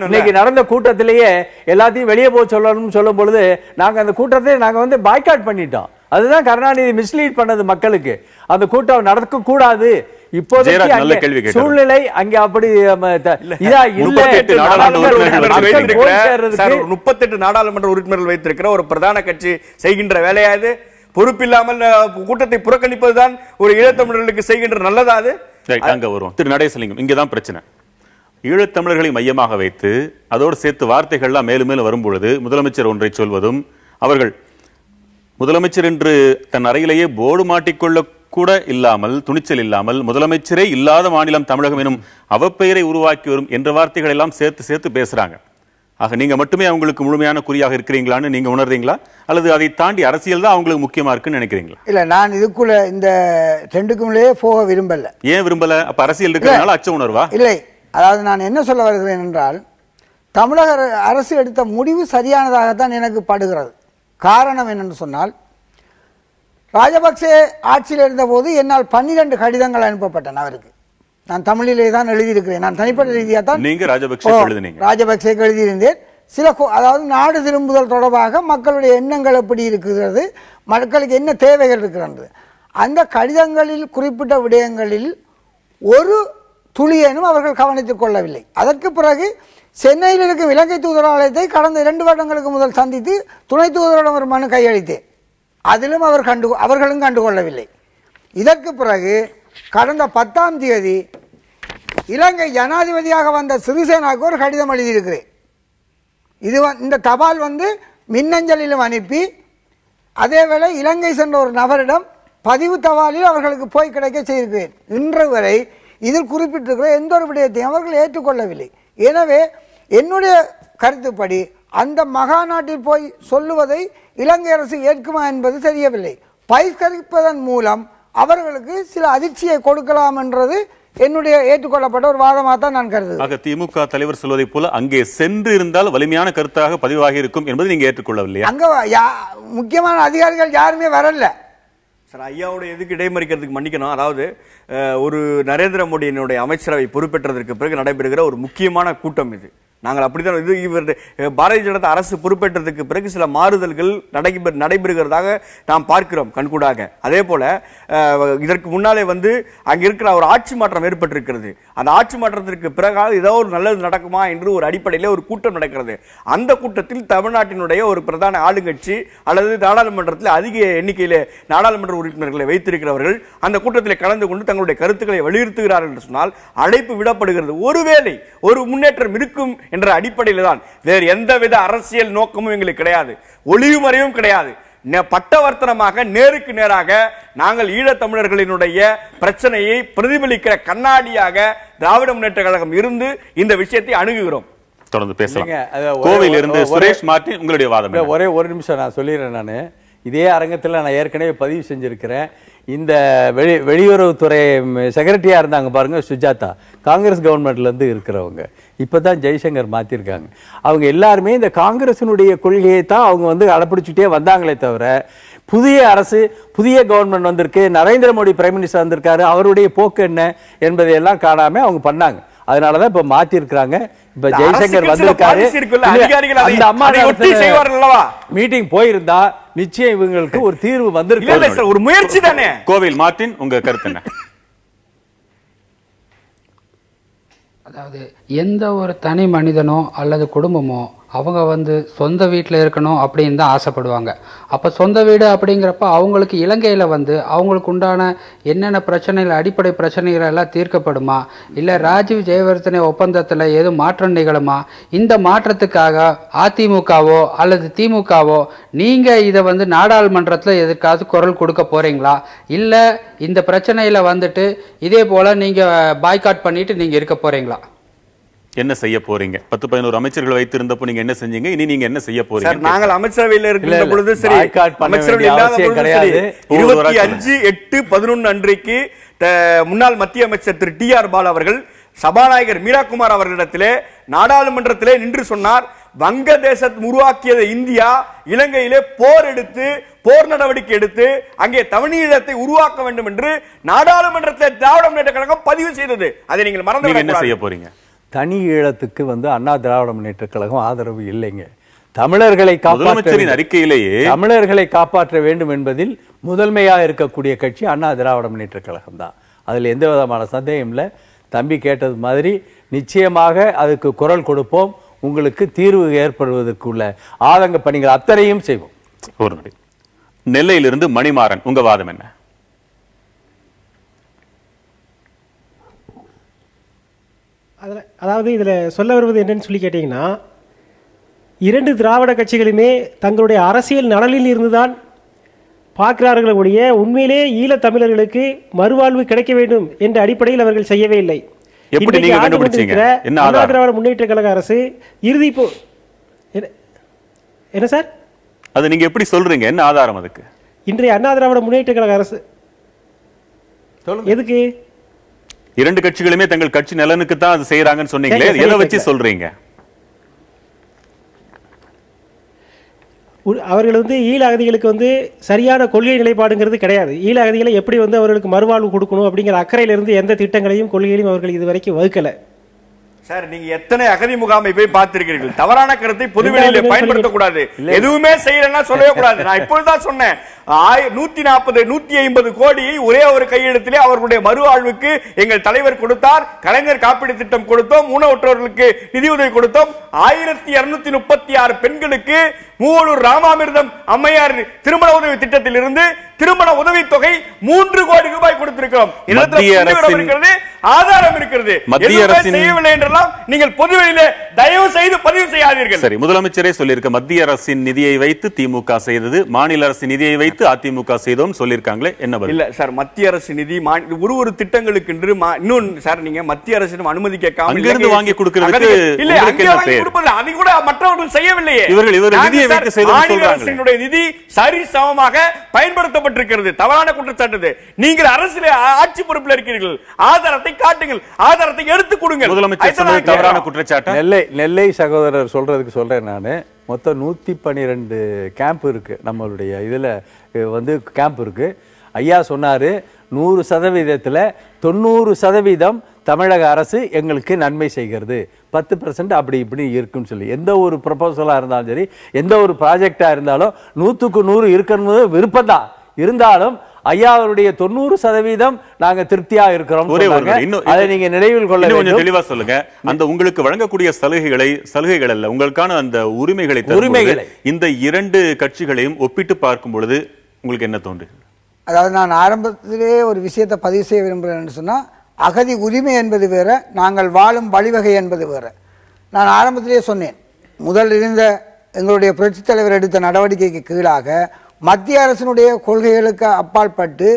இன்னைக்கு நடந்த கூட்டத்திலேயே எல்லாத்தையும் வெளியே போக சொல்லணும்னு சொல்லும் பொழுது நாங்க அந்த கூட்டத்தை நாங்க வந்து பாய்காட் பண்ணிட்டோம். அதுதான் கருணாநிதி மிஸ்லீட் பண்ணது மக்களுக்கு. அந்த கூட்டம் நடக்க கூடாது. இப்போதைக்கு சூழ்நிலை அங்க அப்படி 38 நாடாளுமன்ற உறுப்பினர்கள் வைத்திருக்கிற ஒரு பிரதான கட்சி செய்கின்ற வேலையாது பொறுப்பில்லாமல் கூட்டத்தை புறக்கணிப்பதுதான் ஒரு ஈழத்தமிழர்களுக்கு செய்கின்ற நல்லதாது. அங்க வரும் திரு நடேசலிங்கம். இங்கதான் பிரச்சனை. ஈழத்தமிழர்களை மையமாக வைத்து அதோடு சேர்த்து வார்த்தைகள்லாம் மேலும் மேலும் வரும்பொழுது முதலமைச்சர் ஒன்றை சொல்வதும், அவர்கள் முதலமைச்சர் என்று தன் அறையிலேயே போர்டு மாட்டிக்கொள்ள கூட இல்லாமல், துணிச்சல் இல்லாமல், முதலமைச்சரே இல்லாத மாநிலம் தமிழகம் எனும் அவப்பெயரை உருவாக்கி வரும் என்ற வார்த்தைகள் எல்லாம் சேர்த்து சேர்த்து பேசுறாங்க. ஆக நீங்க மட்டுமே அவங்களுக்கு முழுமையான குறியாக இருக்கிறீங்களான்னு நீங்க உணர்றீங்களா, அல்லது அதை தாண்டி அரசியல் தான் அவங்களுக்கு முக்கியமா இருக்குன்னு நினைக்கிறீங்களா? இல்ல, நான் இதுக்குள்ள இந்த ரெண்டுக்குள்ளே போக விரும்பல. ஏன் விரும்பல? அப்ப அரசியல் இருக்கிறதுனால அச்ச உணர்வா? இல்லை, அதாவது நான் என்ன சொல்ல வருகிறேன் என்றால், தமிழக அரசு எடுத்த முடிவு சரியானதாகத்தான் எனக்கு படுகிறது. காரணம் என்னென்னு சொன்னால், ராஜபக்சே ஆட்சியில் இருந்தபோது என்னால் 12 கடிதங்கள் அனுப்பப்பட்டன அவருக்கு. நான் தமிழிலே தான் எழுதியிருக்கிறேன். நான் தனிப்பட்ட ரீதியாக தான் ராஜபக்சேக்கு எழுதியிருந்தேன். சில அதாவது நாடு திரும்புதல் தொடர்பாக மக்களுடைய எண்ணங்கள் எப்படி இருக்கிறது, மக்களுக்கு என்ன தேவைகள் இருக்கிறது, அந்த கடிதங்களில் குறிப்பிட்ட விடயங்களில் ஒரு துளியேனும் அவர்கள் கவனித்துக் கொள்ளவில்லை. அதற்கு பிறகு சென்னையில் இருக்கும் இலங்கை தூதராலயத்தை கடந்த 2 வருடங்களுக்கு முதல் சந்தித்து துணை தூதரிடம் ஒரு மனு கையளித்தேன். அதிலும் அவர்களும் கண்டுகொள்ளவில்லை. இதற்கு பிறகு கடந்த 10ஆம் தேதி இலங்கை ஜனாதிபதியாக வந்த சிறிசேனாவுக்கு ஒரு கடிதம் எழுதியிருக்கிறேன். இந்த தபால் மின்னஞ்சலிலும் அனுப்பி, அதேவேளை இலங்கை சென்ற ஒரு நபரிடம் பதிவு தபாலில் அவர்களுக்கு போய் கிடைக்க செய்திருக்கிறேன். இன்று வரை இதில் குறிப்பிட்டிருக்கிற எந்த ஒரு விடயத்தையும் அவர்கள் ஏற்றுக்கொள்ளவில்லை. எனவே என்னுடைய கருத்துப்படி அந்த மகாநாட்டில் போய் சொல்லுவதை இலங்கை அரசு ஏற்குமா என்பது தெரியவில்லை. பயிர்கரிப்பதன் மூலம் அவர்களுக்கு சில அதிர்ச்சியை கொடுக்கலாம் என்றது என்னுடைய ஏற்றுக்கொள்ளப்பட்ட ஒரு வாதமாக தான் நான் கருதுகிறேன். திமுக தலைவர் சொல்வதை போல அங்கே சென்று இருந்தால் வலிமையான கருத்தாக பதிவாகி இருக்கும் என்பதை நீங்க ஏற்றுக்கொள்ளவில்லை. அங்க முக்கியமான அதிகாரிகள் யாருமே வரல. சார், ஐயாவோட எதுக்கு இடைமறிக்கிறதுக்கு மன்னிக்கணும். அதாவது ஒரு நரேந்திர மோடியினுடைய அமைச்சரவை பொறுப்பேற்றதற்கு பிறகு நடைபெறுகிற ஒரு முக்கியமான கூட்டம் இது. நாங்கள் அப்படித்தான் இது இவருடைய பாரதிய ஜனதா அரசு பொறுப்பேற்றதுக்கு பிறகு சில மாறுதல்கள் நடைபெறுகிறதாக நாம் பார்க்கிறோம் கண்கூடாக. அதே போல இதற்கு முன்னாலே அங்க இருக்கிற ஒரு ஆட்சி மாற்றம் ஏற்பட்டிருக்கிறது. அந்த ஆட்சி மாற்றத்திற்கு பிறகு ஏதோ ஒரு நல்லது நடக்குமா என்று ஒரு அடிப்படையில் ஒரு கூட்டம் நடக்கிறது. அந்த கூட்டத்தில் தமிழ்நாட்டினுடைய ஒரு பிரதான ஆளுங்கட்சி அல்லது நாடாளுமன்றத்தில் அதிக எண்ணிக்கையிலே நாடாளுமன்ற உறுப்பினர்களை வைத்திருக்கிறவர்கள் அந்த கூட்டத்தில் கலந்து கொண்டு தங்களுடைய கருத்துக்களை வலியுறுத்துகிறார்கள் என்று சொன்னால் அழைப்பு விடப்படுகிறது. ஒருவேளை ஒரு முன்னேற்றம் இருக்கும் என்ற அடிப்படையில் தான், வேறு எந்தவித அரசியல் நோக்கமும் எங்களுக்கு கிடையாது, ஒளிவுமறைவும் கிடையாது. பட்டவர்த்தனமாக நேருக்கு நேராக நாங்கள் ஈழத்தமிழர்களினுடைய பிரச்சனையை பிரதிபலிக்கிற கண்ணாடியாக திராவிட முன்னேற்ற கழகம் இருந்து இந்த விஷயத்தை அணுகுகிறோம். தொடர்ந்து பேசலாம். கோவையில் இருந்து சுரேஷ் மார்ட்டின், உங்களுடைய வாதம். ஒரே ஒரு நிமிஷம் நான் சொல்லிடுறேன். நான் இதே அரங்கத்தில் நான் ஏற்கனவே பதிவு செஞ்சிருக்கிறேன். இந்த வெளியுறவுத்துறை செக்ரட்டரியா இருந்தாங்க பாருங்க, சுஜாதா, காங்கிரஸ் கவர்மெண்ட்லேருந்து இருக்கிறவங்க. இப்போ தான் ஜெய்சங்கர் மாற்றிருக்காங்க. அவங்க எல்லாருமே இந்த காங்கிரஸினுடைய கொள்கையை தான் அவங்க அடப்பிடிச்சுட்டே வந்தாங்களே தவிர புதிய அரசு, புதிய கவர்மெண்ட் வந்திருக்கு, நரேந்திர மோடி பிரைம் மினிஸ்டர் வந்திருக்காரு, அவருடைய போக்கு என்ன என்பதையெல்லாம் காணாம அவங்க பண்ணாங்க. அதனாலதான் இப்ப மாத்தி இருக்காங்க. இப்ப ஜெய்சங்கர் வந்திருக்காரு. அந்த அம்மா மீட்டிங் போயிருந்தா நிச்சயம் இவங்களுக்கு ஒரு தீர்வு வந்திருக்கு. ஒரு முயற்சி தானே. கோவில் மார்ட்டின், உங்க கருத்து என்ன? அதாவது எந்த ஒரு தனி மனிதனோ அல்லது குடும்பமோ அவங்க சொந்த வீட்டில் இருக்கணும் அப்படின்னு தான் ஆசைப்படுவாங்க. அப்போ சொந்த வீடு அப்படிங்கிறப்ப அவங்களுக்கு இலங்கையில் அவங்களுக்கு உண்டான என்னென்ன பிரச்சனைகள், அடிப்படை பிரச்சனைகள் எல்லாம் தீர்க்கப்படுமா, இல்லை ராஜீவ் ஜெயவர்தனை ஒப்பந்தத்தில் ஏதும் மாற்றம் நிகழுமா? இந்த மாற்றத்துக்காக அதிமுகவோ அல்லது திமுகவோ நீங்கள் இதை நாடாளுமன்றத்தில் எதுக்காவது குரல் கொடுக்க போகிறீங்களா? இல்லை இந்த பிரச்சனையில் இதே போல் நீங்கள் பாய்காட் பண்ணிட்டு நீங்கள் இருக்க போகிறீங்களா? என்ன செய்ய போறீங்க? 10-11 அமைச்சர்கள் வைத்திருந்தப்போ நீங்க என்ன செஞ்சீங்க? இனி நீங்க என்ன செய்ய போறீங்க? நாங்கள் அமைச்சரவையில் இருக்கின்ற பொழுது சரி, அமைச்சரவை இல்லாத பொழுது சரி, 25/8/11 அன்றைக்கு முன்னாள் மத்திய அமைச்சர் திரு டி.ஆர். பாலு அவர்கள் சபாநாயகர் மீராகுமார் அவர்களிடத்திலே நாடாளுமன்றத்திலே நின்று சொன்னார், வங்கதேசத்தை உருவாக்கியது இந்தியா, இலங்கையிலே போர் நடவடிக்கை எடுத்து அங்கே தமிழீழத்தை உருவாக்க வேண்டும் என்று நாடாளுமன்றத்தில் திராவிட முன்னேற்ற கழகம் பதிவு செய்தது. அதை நீங்கள் மறந்து என்ன செய்ய போறீங்க? தனி ஈழத்துக்கு அண்ணா திராவிட முன்னேற்ற கழகம் ஆதரவு இல்லைங்க. தமிழர்களை காப்பாற்ற வேண்டும் என்பதில் முதன்மையா இருக்கக்கூடிய கட்சி அண்ணா திராவிட முன்னேற்ற கழகம் தான். அதுல எந்த விதமான சந்தேகம் இல்லை. தம்பி கேட்டது மாதிரி நிச்சயமாக அதுக்கு குரல் கொடுப்போம். உங்களுக்கு தீர்வு ஏற்படுவதற்குள்ள ஆதங்க பணிகள் அத்தனையும் செய்வோம். ஒரு நொடி. நெல்லையிலிருந்து மணிமாறன், உங்க வாதம் என்ன? அதாவது இதில் சொல்ல வருவது என்னன்னு சொல்லி கேட்டிங்கன்னா, 2 திராவிட கட்சிகளுமே தங்களுடைய அரசியல் நலனில் இருந்துதான் பார்க்கிறார்கள் ஒழிய உண்மையிலே ஈழத்தமிழர்களுக்கு மறுவாழ்வு கிடைக்க வேண்டும் என்ற அடிப்படையில் அவர்கள் செய்யவே இல்லை. அண்ணா திராவிட முன்னேற்ற கழக அரசு இறுதி என்ன சார் அது நீங்க எப்படி சொல்றீங்க? என்ன ஆதாரம் அதுக்கு? இன்றைய அண்ணா திராவிட முன்னேற்ற கழக அரசு எதுக்கு 2 கட்சிகளுமே தங்கள் கட்சி நலனுக்கு தான் அது செய்யறாங்கன்னு சொன்னீங்களே, எதை வச்சு சொல்றீங்க? அவர்கள் ஈழ அகதிகளுக்கு சரியான கொள்கை நிலைப்பாடுங்கிறது கிடையாது. ஈழ அகதிகளை எப்படி அவர்களுக்கு மறுவாழ்வு கொடுக்கணும் அப்படிங்கிற அக்கறையிலிருந்து எந்த திட்டங்களையும் கொள்கைகளையும் அவர்கள் இதுவரைக்கும் வகுக்கல. சார், நீங்க எத்தனை அகதி முகாமை போய் பார்த்திருக்கிறீர்கள்? தவறான கருத்தை பொதுவெளியில பயன்படுத்தக்கூடாது. எதுவுமே செய்யலன்னா சொல்லவே கூடாது. நான் இப்பொழுதுதான் சொன்னேன், 140-150 கோடியை ஒரே ஒரு கையெழுத்திலே அவர்களுடைய மறுவாழ்வுக்கு எங்கள் தலைவர் கொடுத்தார். கலைஞர் காப்பீடு திட்டம் கொடுத்தோம், ஊனமுற்றோர்களுக்கு நிதியுதவி கொடுத்தோம். 1236 பெண்களுக்கு மூவலூர் ராமாமிர்தம் அம்மையார் திருமண உதவி திட்டத்தில் இருந்து திருமண உதவி தொகை 3 கோடி ரூபாய் கொடுத்திருக்கிறோம். ஆதாரம் இருக்கிறது. மத்திய அரசின் செய்யவில்லை என்றெல்லாம் நீங்கள் பொதுவெளியிலே தயவு செய்து பதிவு செய்யாதீர்கள். சரி, முதலமைச்சரே சொல்லியிருக்க மத்திய அரசின் நிதியை வைத்து திமுக செய்தது, மாநில அரசின் நிதியை வைத்து அதிமுக செய்தோம் சொல்லியிருக்காங்களே, என்ன பதில்? இல்ல சார், மத்திய அரசு நிதி ஒரு திட்டங்களுக்கு என்று இன்னொன்று சார், நீங்க மத்திய அரசிடம் அனுமதி கேட்காம அங்கிருந்து வாங்கி கொடுக்கிறதுக்கு இல்ல, அங்கே வாங்கி கொடுப்பது அதை கூட மற்றவர்கள் செய்யவில்லையே. இவர்கள் நிதியை வைத்து செய்தோம் சொல்றாங்க. மாநில நிதி சரி சமமாக பயன்படுத்தப்பட்டிருக்கிறது. தவறான குற்றச்சாட்டு. நீங்கள் அரசியல் ஆட்சி பொறுப்பில் இருக்கிறீர்கள், ஆதாரத்தை காட்டுங்கள், ஆதாரத்தை எடுத்து கொடுங்கள். முதலமைச்சர் தவறான குற்றச்சாட்டு. நெல்லை சகோதரர் சொல்றதுக்கு சொல்றேன் நானு. மொத்தம் 112 கேம்ப் இருக்கு நம்மளுடைய இதுல கேம்ப் இருக்கு. ஐயா சொன்னாரு 100%த்துல 90% தமிழக அரசு எங்களுக்கு நன்மை செய்கிறது, 10% அப்படி இப்படி இருக்குன்னு சொல்லி. எந்த ஒரு ப்ரொபோசலா இருந்தாலும் சரி, எந்த ஒரு ப்ராஜெக்டா இருந்தாலும் 100க்கு 100 இருக்கணும் விருப்பம் தான். இருந்தாலும் ஐயா அவருடைய 90% நாங்க திருப்தியா இருக்கிறோம். அதை நீங்க நினைவில் கொள்ள வேண்டும். தெளிவா சொல்லுங்க. அந்த உங்களுக்கு வழங்கக்கூடிய சலுகைகள் அல்ல, உங்களுக்கான அந்த உரிமைகளை இந்த 2 கட்சிகளையும் ஒப்பிட்டு பார்க்கும் பொழுது உங்களுக்கு என்ன தோன்றுது? அதாவது நான் ஆரம்பத்திலே ஒரு விஷயத்தை பதிவு செய்ய விரும்புகிறேன்னு சொன்னா, அகதி உரிமை என்பது வேற, நாங்கள் வாழும் வழிவகை என்பது வேற. நான் ஆரம்பத்திலேயே சொன்னேன், முதல் இருந்த எங்களுடைய புரட்சித் தலைவர் எடுத்த நடவடிக்கைக்கு கீழாக மத்திய அரசினுடைய கொள்கைகளுக்கு அப்பாற்பட்டு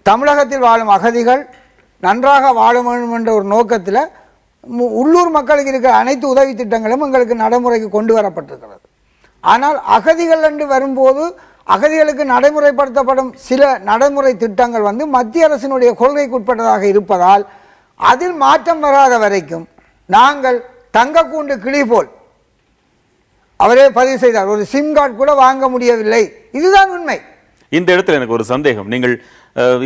தமிழகத்தில் வாழும் அகதிகள் நன்றாக வாழ வேண்டும் என்ற ஒரு நோக்கத்தில் உள்ளூர் மக்களுக்கு இருக்கிற அனைத்து உதவி திட்டங்களும் எங்களுக்கு நடைமுறைக்கு கொண்டு வரப்பட்டிருக்கிறது. ஆனால் அகதிகள் என்று வரும்போது அகதிகளுக்கு நடைமுறைப்படுத்தப்படும் சில நடைமுறை திட்டங்கள் மத்திய அரசினுடைய கொள்கைக்குட்பட்டதாக இருப்பதால் அதில் மாற்றம் வராத வரைக்கும் நாங்கள் தங்கக்கூண்டு கிளி போல், அவரே பதிவு செய்தார், ஒரு சிம் கார்டு கூட வாங்க முடியவில்லை. இதுதான் உண்மை. இந்த இடத்துல எனக்கு ஒரு சந்தேகம். நீங்கள்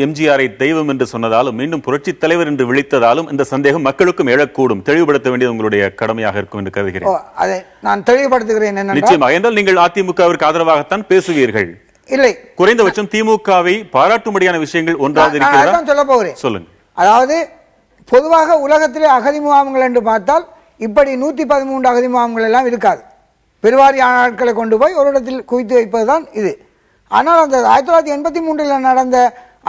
எம்ஜிஆரை தெய்வம் என்று சொன்னதாலும் மீண்டும் புரட்சி தலைவர் என்று விழித்ததாலும் இந்த சந்தேகம் மக்களுக்கும் எழக்கூடும். தெளிவுபடுத்த வேண்டியது உங்களுடைய கடமையாக இருக்கும் என்று கருதுகிறேன். அதை நான் தெளிவுபடுத்துகிறேன். நிச்சயமாக. என்றால் நீங்கள் அதிமுகவிற்கு ஆதரவாகத்தான் பேசுவீர்கள். இல்லை, குறைந்தபட்சம் திமுகவை பாராட்டும்படியான விஷயங்கள் ஒன்றாக இருக்கிறதா? சொல்ல போகிறேன். சொல்லுங்க. அதாவது பொதுவாக உலகத்திலே அகதி முகாம்கள் என்று பார்த்தால் இப்படி 113 அகதி முகாம்கள் எல்லாம் இருக்காது. பெருவாரியான ஆட்களை கொண்டு போய் ஒரு இடத்தில் குவித்து வைப்பதுதான் இது. ஆனால் அந்த 1983 நடந்த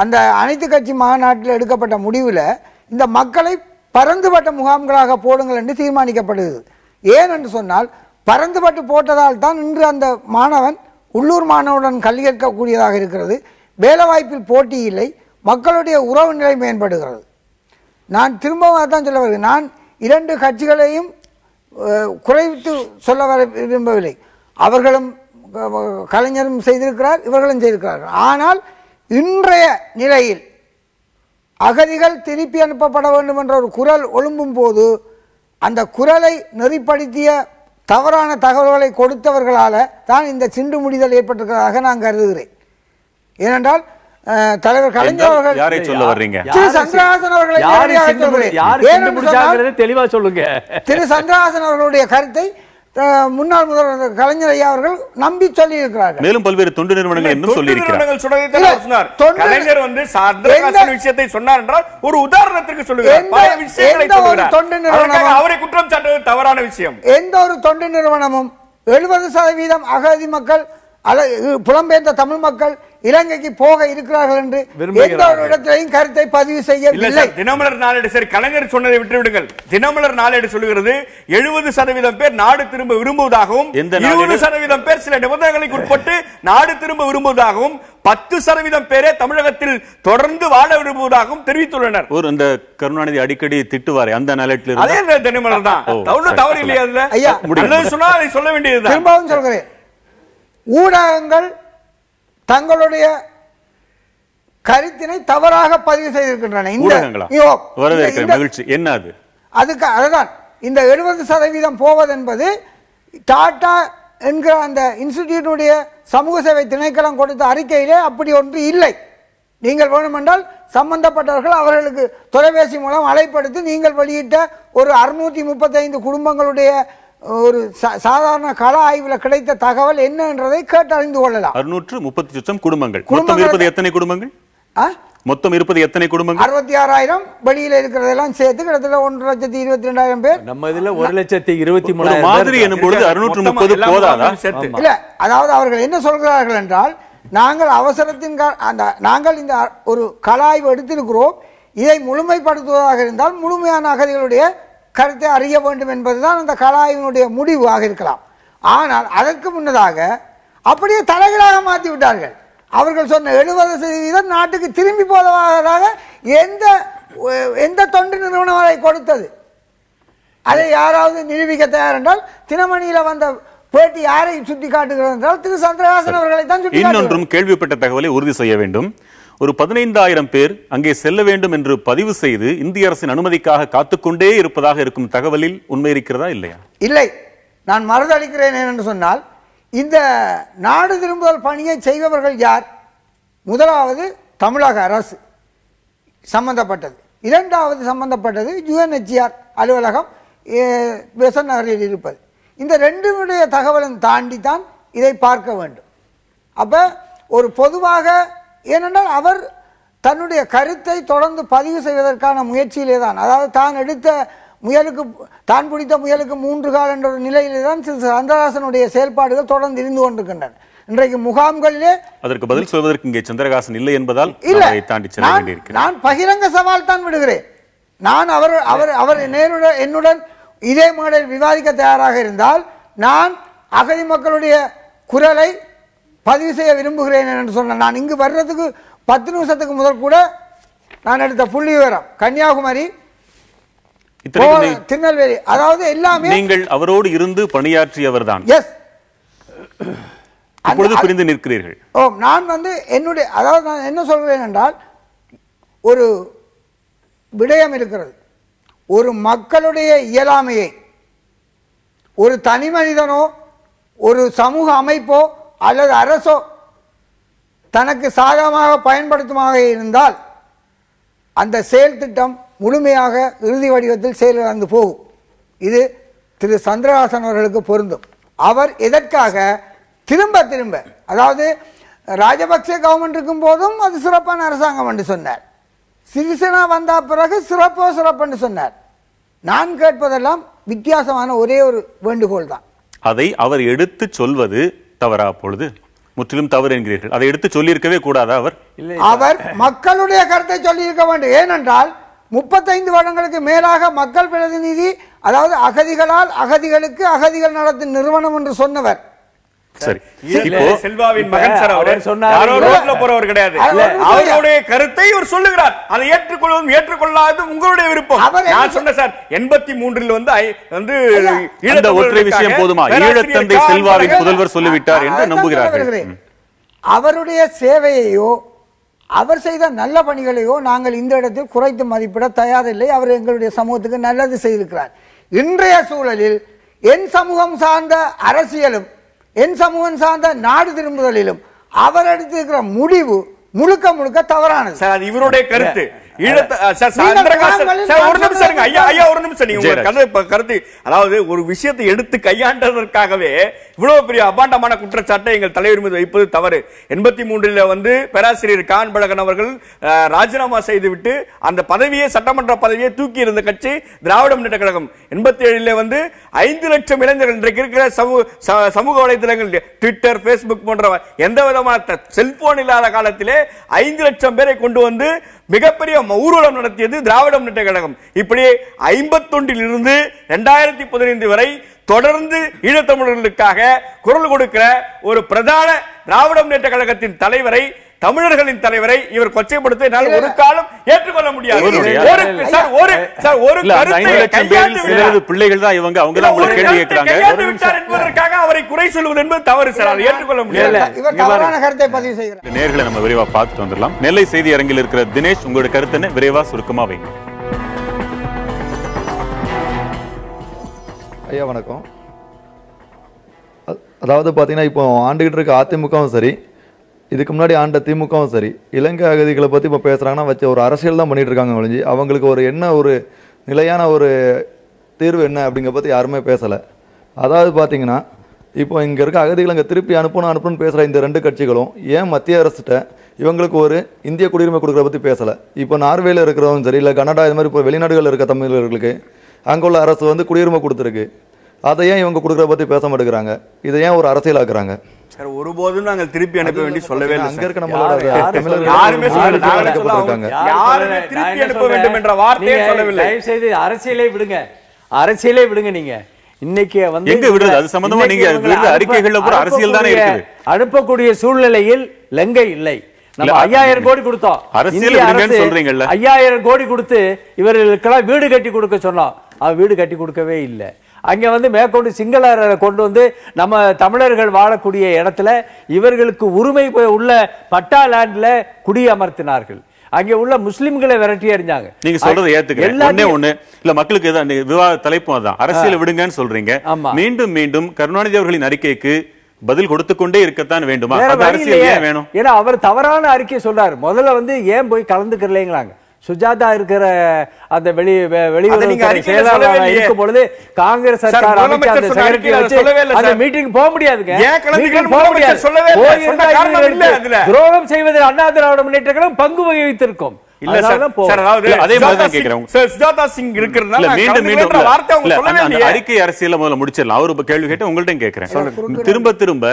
அந்த அனைத்து கட்சி மாநாட்டில் எடுக்கப்பட்ட முடிவில் இந்த மக்களை பரந்துபட்ட முகாம்களாக போடுங்கள் என்று தீர்மானிக்கப்படுகிறது. ஏன் என்று சொன்னால் பரந்துபட்டு போட்டதால் தான் இன்று அந்த மாணவன் உள்ளூர் மாணவனுடன் கல்வி கற்கக்கூடியதாக இருக்கிறது. வேலைவாய்ப்பில் போட்டி இல்லை, மக்களுடைய உறவு நிலை மேம்படுகிறது. நான் திரும்பவும் தான் சொல்ல வருகிறேன். நான் இரண்டு கட்சிகளையும் குறைத்து சொல்ல வர விரும்பவில்லை. அவர்களும் கலைஞரும் செய்திருக்கிறார், இவர்களும் செய்திருக்கிறார்கள். ஆனால் இன்றைய நிலையில் அகதிகள் திருப்பி அனுப்பப்பட வேண்டும் என்ற ஒரு குரல் எழும்பும் போது அந்த குரலை நெறிப்படுத்திய தவறான தகவல்களை கொடுத்தவர்களால தான் இந்த சிண்டு முடிதல் ஏற்பட்டிருக்கிறதாக நான் கருதுகிறேன். ஏனென்றால் தலைவர் கலைஞர் அவர்கள் திரு சந்திரஹாசன் அவர்களை தெளிவா சொல்லுங்க. திரு சந்திரஹாசன் அவர்களுடைய கருத்தை முன்னாள் முதல்வர் கலைஞர் ஐயா அவர்கள் நம்பி சொல்லி இருக்கிறார்கள். மேலும் பல்வேறு தொண்டு நிறுவனங்கள் இன்னும் சொல்லி இருக்கிறார்கள். கலைஞர் வந்து சந்திரஹாசன் விஷயத்தை சொன்னார் என்றால் ஒரு உதாரணத்திற்கு சொல்லுகிறார். பல விஷயங்களை சொல்லுகிறார். தொண்டு நிறுவனம் அவரை குற்றம் சாட்டுவது தவறான விஷயம். எந்த ஒரு தொண்டு நிறுவனமும் 70% அகதி மக்கள் புலம்பெயர்ந்த தமிழ் மக்கள் இலங்கைக்கு போக இருக்கிறார்கள் என்று எந்த ஒரு இடத்திலையும் கருத்தை பதிவு செய்யவில்லை. தினமலர் நாளேடு, சரி கலைஞர் சொன்னதை விட்டுவிடுங்கள். தினமலர் நாளேடு சொல்லுகிறது 70% பேர் நாடு திரும்ப விரும்புவதாகவும் 20% பேர் சில நிபந்தனைகளுக்கு உட்பட்டு நாடு திரும்ப விரும்புவதாகவும் 10% பேரே தமிழகத்தில் தொடர்ந்து வாழ விரும்புவதாகவும் தெரிவித்துள்ளனர். ஒரு இந்த கருணாநிதி அடிக்கடி திட்டுவாரே அந்த நாளேட்டில் அதே தினமலர் தான். தவறு இல்லையா? அதுல ஐயா சொன்னா அதை சொல்ல வேண்டியது. திரும்பவும் சொல்கிறேன், ஊடகங்கள் தங்களுடைய கருத்தினை தவறாக பதிவு செய்திருக்கின்றன. அதுக்கு அதுதான் இந்த 70% போவது என்பது டாடா என்கிற அந்த இன்ஸ்டிடியூட்டுடைய சமூக சேவை திணைக்களம் கொடுத்த அறிக்கையிலே அப்படி ஒன்று இல்லை. நீங்கள் வேணுமென்றால் சம்பந்தப்பட்டவர்கள் அவர்களுக்கு தொலைபேசி மூலம் அழைப்படுத்தி நீங்கள் வெளியிட்ட ஒரு 635 குடும்பங்களுடைய ஒரு சாதாரண கள ஆய்வில் கிடைத்த தகவல் என்ன என்றதை கேட்டு அறிந்து கொள்ளலாம். 630 குடும்பங்கள். மொத்தம் இருப்பது எத்தனை குடும்பங்கள்? மொத்தம் இருப்பது எத்தனை குடும்பங்கள்? 66,000 வெளியில இருக்கிறதெல்லாம் சேர்த்து கிட்டத்தட்ட 1,22,000 பேர். நம்ம இதுல 1,23,000 மாதிரி என்னும்போது 630 போதாதா? இல்ல, அதாவது அவர்கள் என்ன சொல்கிறார்கள் என்றால் நாங்கள் அவசரத்தின் நாங்கள் இந்த ஒரு கள ஆய்வு எடுத்திருக்கிறோம், இதை முழுமைப்படுத்துவதாக இருந்தால் முழுமையான அகதிகளுடைய கருத்தை அறிய வேண்டும் என்பதுதான் அந்த கலாயினுடைய முடிவாக இருக்கலாம். ஆனால் அதற்கு முன்னதாக அப்படியே தலைகளாக மாற்றி விட்டார்கள். அவர்கள் சொன்ன 70% நாட்டுக்கு திரும்பி போவதாக எந்த தொண்டு நிறுவனம் அதை கொடுத்தது? அதை யாராவது நிரூபிக்க தயார் என்றால் தினமணியில வந்த பேட்டி யாரை சுட்டி காட்டுகிறது என்றால் திரு சந்திரஹாசன் அவர்களை தான் சுட்டி. இன்னொன்றும் கேள்விப்பட்ட தகவலை உறுதி செய்ய வேண்டும். ஒரு 15,000 பேர் அங்கே செல்ல வேண்டும் என்று பதிவு செய்து இந்திய அரசின் அனுமதிக்காக காத்துக்கொண்டே இருப்பதாக இருக்கும் தகவலில் உண்மை இருக்கிறதா இல்லையா? இல்லை, நான் மறுதளிக்கிறேன் என்று சொன்னால் இந்த நாடு திரும்புதல் பணியை செய்பவர்கள் யார்? முதலாவது தமிழக அரசு சம்பந்தப்பட்டது, இரண்டாவது சம்பந்தப்பட்டது UNHCR அலுவலகம் பெசன்ட் நகரில் இருப்பது. இந்த ரெண்டுடைய தகவலும் தாண்டி தான் இதை பார்க்க வேண்டும். அப்ப ஒரு பொதுவாக ஏனென்றால் அவர் தன்னுடைய கருத்தை தொடர்ந்து பதிவு செய்வதற்கான முயற்சியிலே தான், அதாவது தான் எடுத்த முயலுக்கு தான் பிடித்த முயலுக்கு 3 கால் என்ற ஒரு நிலையிலே தான் சந்திரஹாசனுடைய செயல்பாடுகள் தொடர்ந்து இருந்து கொண்டிருக்கின்றன. இன்றைக்கு முகாம்களிலே அதற்கு பதில் சொல்வதற்கு இங்கே சந்திரஹாசன் இல்லை என்பதால் நான் பகிரங்க சவால் தான் விடுகிறேன். நான் அவர் என்னுடன் இதே மேடையில் விவாதிக்க தயாராக இருந்தால் நான் அகதி மக்களுடைய குரலை பதிவு செய்ய விரும்புகிறேன் என்று சொன்னேன். நான் இங்கு வர்றதுக்கு 10 நிமிஷத்துக்கு முதல் கூட நான் எடுத்த புள்ளி விவரம் கன்னியாகுமரி, திருநெல்வேலி, அதாவது எல்லாமே நீங்கள் அவரோடு இருந்து பணியாற்றியவர் தான். எஸ், இப்பொழுது புரிந்து நிற்கிறீர்கள். நான் என்னுடைய அதாவது நான் என்ன சொல்கிறேன் என்றால் ஒரு விடயம் இருக்கிறது. ஒரு மக்களுடைய இயலாமையை ஒரு தனி மனிதனோ ஒரு சமூக அமைப்போ அல்லது அரசோ தனக்கு சாதகமாக பயன்படுத்துமாக இருந்தால் அந்த செயல் திட்டம் முழுமையாக இறுதி வடிவத்தில் செயலிழந்து போகும். இது திரு சந்திரகாசன் அவர்களுக்கு பொருந்தும். அவர் எதற்காக திரும்ப திரும்ப, அதாவது ராஜபக்சே கவர்மெண்ட் இருக்கும் போதும் அது சிறப்பான அரசாங்கம் என்று சொன்னார், சிறிசேனா வந்த பிறகு சிறப்புன்னு சொன்னார். நான் கேட்பதெல்லாம் வித்தியாசமான ஒரே ஒரு வேண்டுகோள் தான். அதை அவர் எடுத்து சொல்வது தவறா? பொழுது முற்றிலும் தவறு என்கிறீர்கள். அதை எடுத்து சொல்லியிருக்கவே கூடாதா? அவர் மக்களுடைய கருத்தை சொல்லியிருக்க வேண்டும். ஏனென்றால் 35 வருடங்களுக்கு மேலாக மக்கள் பிரதிநிதி, அதாவது அகதிகளால் அகதிகளுக்கு அகதிகள் நடத்தும் நிறுவனம் என்று சொன்னவர். சரி, இப்போ செல்வாவின் மகன் சார் அவர் சொன்னார், யாரோ ரோட்ல போறவர் கிடையாது. அவருடைய கருத்தை இவர் சொல்லுகிறார். அதை ஏற்றுக்கொள்வதும் ஏற்றுக்கொள்ளாததும் உங்களுடைய விருப்பம். நான் சொன்ன சார் 83 வந்து இந்த ஒற்றை விஷயம் போதுமா? ஈழத்தந்தை செல்வாவின் புதல்வர் சொல்லிவிட்டார் என்று நம்புகிறார்கள். அவருடைய சேவையையோ அவர் செய்த நல்ல பணிகளையோ நாங்கள் இந்த இடத்தில் குறைத்து மதிப்பிட தயாரில்லை. அவர் எங்களுடைய சமூகத்துக்கு நல்லது செய்திருக்கிறார். இன்றைய சூழலில் என் சமூகம் சார்ந்த அரசியலும் என் சமூகம் சார்ந்த நாடு திரும்புதலிலும் அவர் எடுத்திருக்கிற முடிவு முழுக்க முழுக்க தவறானது. சார், அது இவருடைய கருத்து. அதாவது ஒரு விஷயத்தை எடுத்து கையாண்டதற்காகவே இவ்வளவு பெரிய அபாண்டமான குற்றச்சாட்டை எங்கள் தலைவர் மீது வைப்பது தவறு. 83 வந்து பேராசிரியர் கான் பழகன் அவர்கள் ராஜினாமா செய்துவிட்டு அந்த பதவியை, சட்டமன்ற பதவியை தூக்கி இருந்த கட்சி திராவிட முன்னேற்ற கழகம். 87 வந்து 5 லட்சம் இளைஞர்கள், இன்றைக்கு இருக்கிற சமூக வலைதளங்கள், ட்விட்டர், பேஸ்புக் போன்ற எந்த விதமான செல்போன் இல்லாத காலத்திலே 5 லட்சம் பேரை கொண்டு வந்து மிகப்பெரிய ஊர்வலம் நடத்தியது திராவிட முன்னேற்ற கழகம். இப்படி 51 இருந்து 2015 வரை தொடர்ந்து ஈழத்தமிழர்களுக்காக குரல் கொடுக்கிற ஒரு பிரதான திராவிட முன்னேற்ற கழகத்தின் தலைவரை, தமிழர்களின் தலைவரை இவர் கொச்சைப்படுத்த என்னால் ஒரு காலம் ஏற்றுக்கொள்ள முடியாது. பிள்ளைகள் தான் இவங்க, அவங்க தான் உங்களுக்கு கேள்வி கேட்கிறாங்க என்பதற்காக அவரை குறை சொல்வது என்பது தவறு சார். அதை ஏற்றுக்கொள்ள முடியாது. நேர்களை நம்ம விரைவா பார்த்துட்டு வந்துடலாம். நெல்லை செய்தி அரங்கில் இருக்கிற தினேஷ், உங்களுடைய கருத்து என்ன? விரைவா சுருக்கமா வைங்க. ஐயா வணக்கம். அதாவது பார்த்தீங்கன்னா இப்போ ஆண்டுகிட்டு இருக்க அதிமுகவும் சரி, இதுக்கு முன்னாடி ஆண்ட திமுகவும் சரி, இலங்கை அகதிகளை பற்றி இப்போ பேசுகிறாங்கன்னா வச்சு ஒரு அரசியல் தான் பண்ணிகிட்டு இருக்காங்க ஒழிஞ்சு அவங்களுக்கு ஒரு என்ன ஒரு நிலையான ஒரு தீர்வு என்ன அப்படிங்கிற பற்றி யாருமே பேசலை. அதாவது பார்த்தீங்கன்னா இப்போ இங்கே இருக்க அகதிகளை இங்கே திருப்பி அனுப்பணும்னு பேசுகிற இந்த 2 கட்சிகளும் ஏன் மத்திய அரசுகிட்ட இவங்களுக்கு ஒரு இந்திய குடியுரிமை கொடுக்குற பற்றி பேசலை? இப்போ நார்வேல இருக்கிறவங்க சரி, இல்லை கனடா, இது மாதிரி இப்போ வெளிநாடுகளில் இருக்க தமிழர்களுக்கு அங்கே உள்ள அரசு வந்து குடியுரிமை கொடுத்துருக்கு. அதை ஏன் இவங்க கொடுக்குற பற்றி பேச மாட்டேங்கிறாங்க? இதை ஏன் ஒரு அரசியலாக்குறாங்க? சார், ஒருபோதும் நாங்கள் திருப்பி அனுப்ப வேண்டி சொல்லவே இல்லை. அங்க இருக்க நம்மளோட திருப்பி அனுப்ப வேண்டும் என்ற வார்த்தையை சொல்லவில்லை. தயவு செய்து அரசியலே விடுங்க, அரசியலே விடுங்க. நீங்க இன்னைக்கு வந்து எங்க விடுறது? அது சம்பந்தமா நீங்க அறிக்கைகள்ல கூட அரசியல் தானே இருக்குது. அனுப்பக்கூடிய சூழ்நிலையில் லங்கை இல்லை. நம்ம 5000 கோடி கொடுத்தோம், அரசியல் விடுங்கன்னு சொல்றீங்கல்ல. 5000 கோடி கொடுத்து இவர்களுக்கெல்லாம் வீடு கட்டி கொடுக்க சொன்னோம். அவ வீடு கட்டி கொடுக்கவே இல்லை. அங்க வந்து மேற்கொண்டு சிங்களரை கொண்டு வந்து நம்ம தமிழர்கள் வாழக்கூடிய இடத்துல இவர்களுக்கு உரிமை உள்ள பட்டா லேண்ட்ல குடியமர்த்தினார்கள். அங்கே உள்ள முஸ்லிம்களை விரட்டி அடிஞ்சாங்க. நீங்க சொல்றது ஏத்துக்கிறேன். ஒண்ணே இல்ல, மக்களுக்கு விவாத தலைப்பும் அதான், அரசியல் விடுங்கன்னு சொல்றீங்க. மீண்டும் மீண்டும் கருணாநிதி அவர்களின் அறிக்கைக்கு பதில் கொடுத்து கொண்டே இருக்கத்தான் வேண்டுமா? அரசியல் ஏன் வேணும்? ஏன்னா அவர் தவறான அறிக்கை சொல்றாரு. முதல்ல வந்து ஏன் போய் கலந்துக்கலைங்கிறாங்க. சுஜாதா இருக்கிற அந்த வெளியுறவு செயலாளர் இருக்கும் பொழுது காங்கிரஸ் சர்க்கார் அந்த மீட்டிங் போக முடியாதுங்க. துரோகம் செய்வதில் அண்ணா திராவிட முன்னேற்ற கழகம் பங்கு வகித்திருக்கும். அறிக்கை அரசியல் முதல்ல முடிச்சிடலாம். அவரு கேள்வி கேட்டு உங்கள்ட்ட கேட்கிறேன். திரும்ப திரும்ப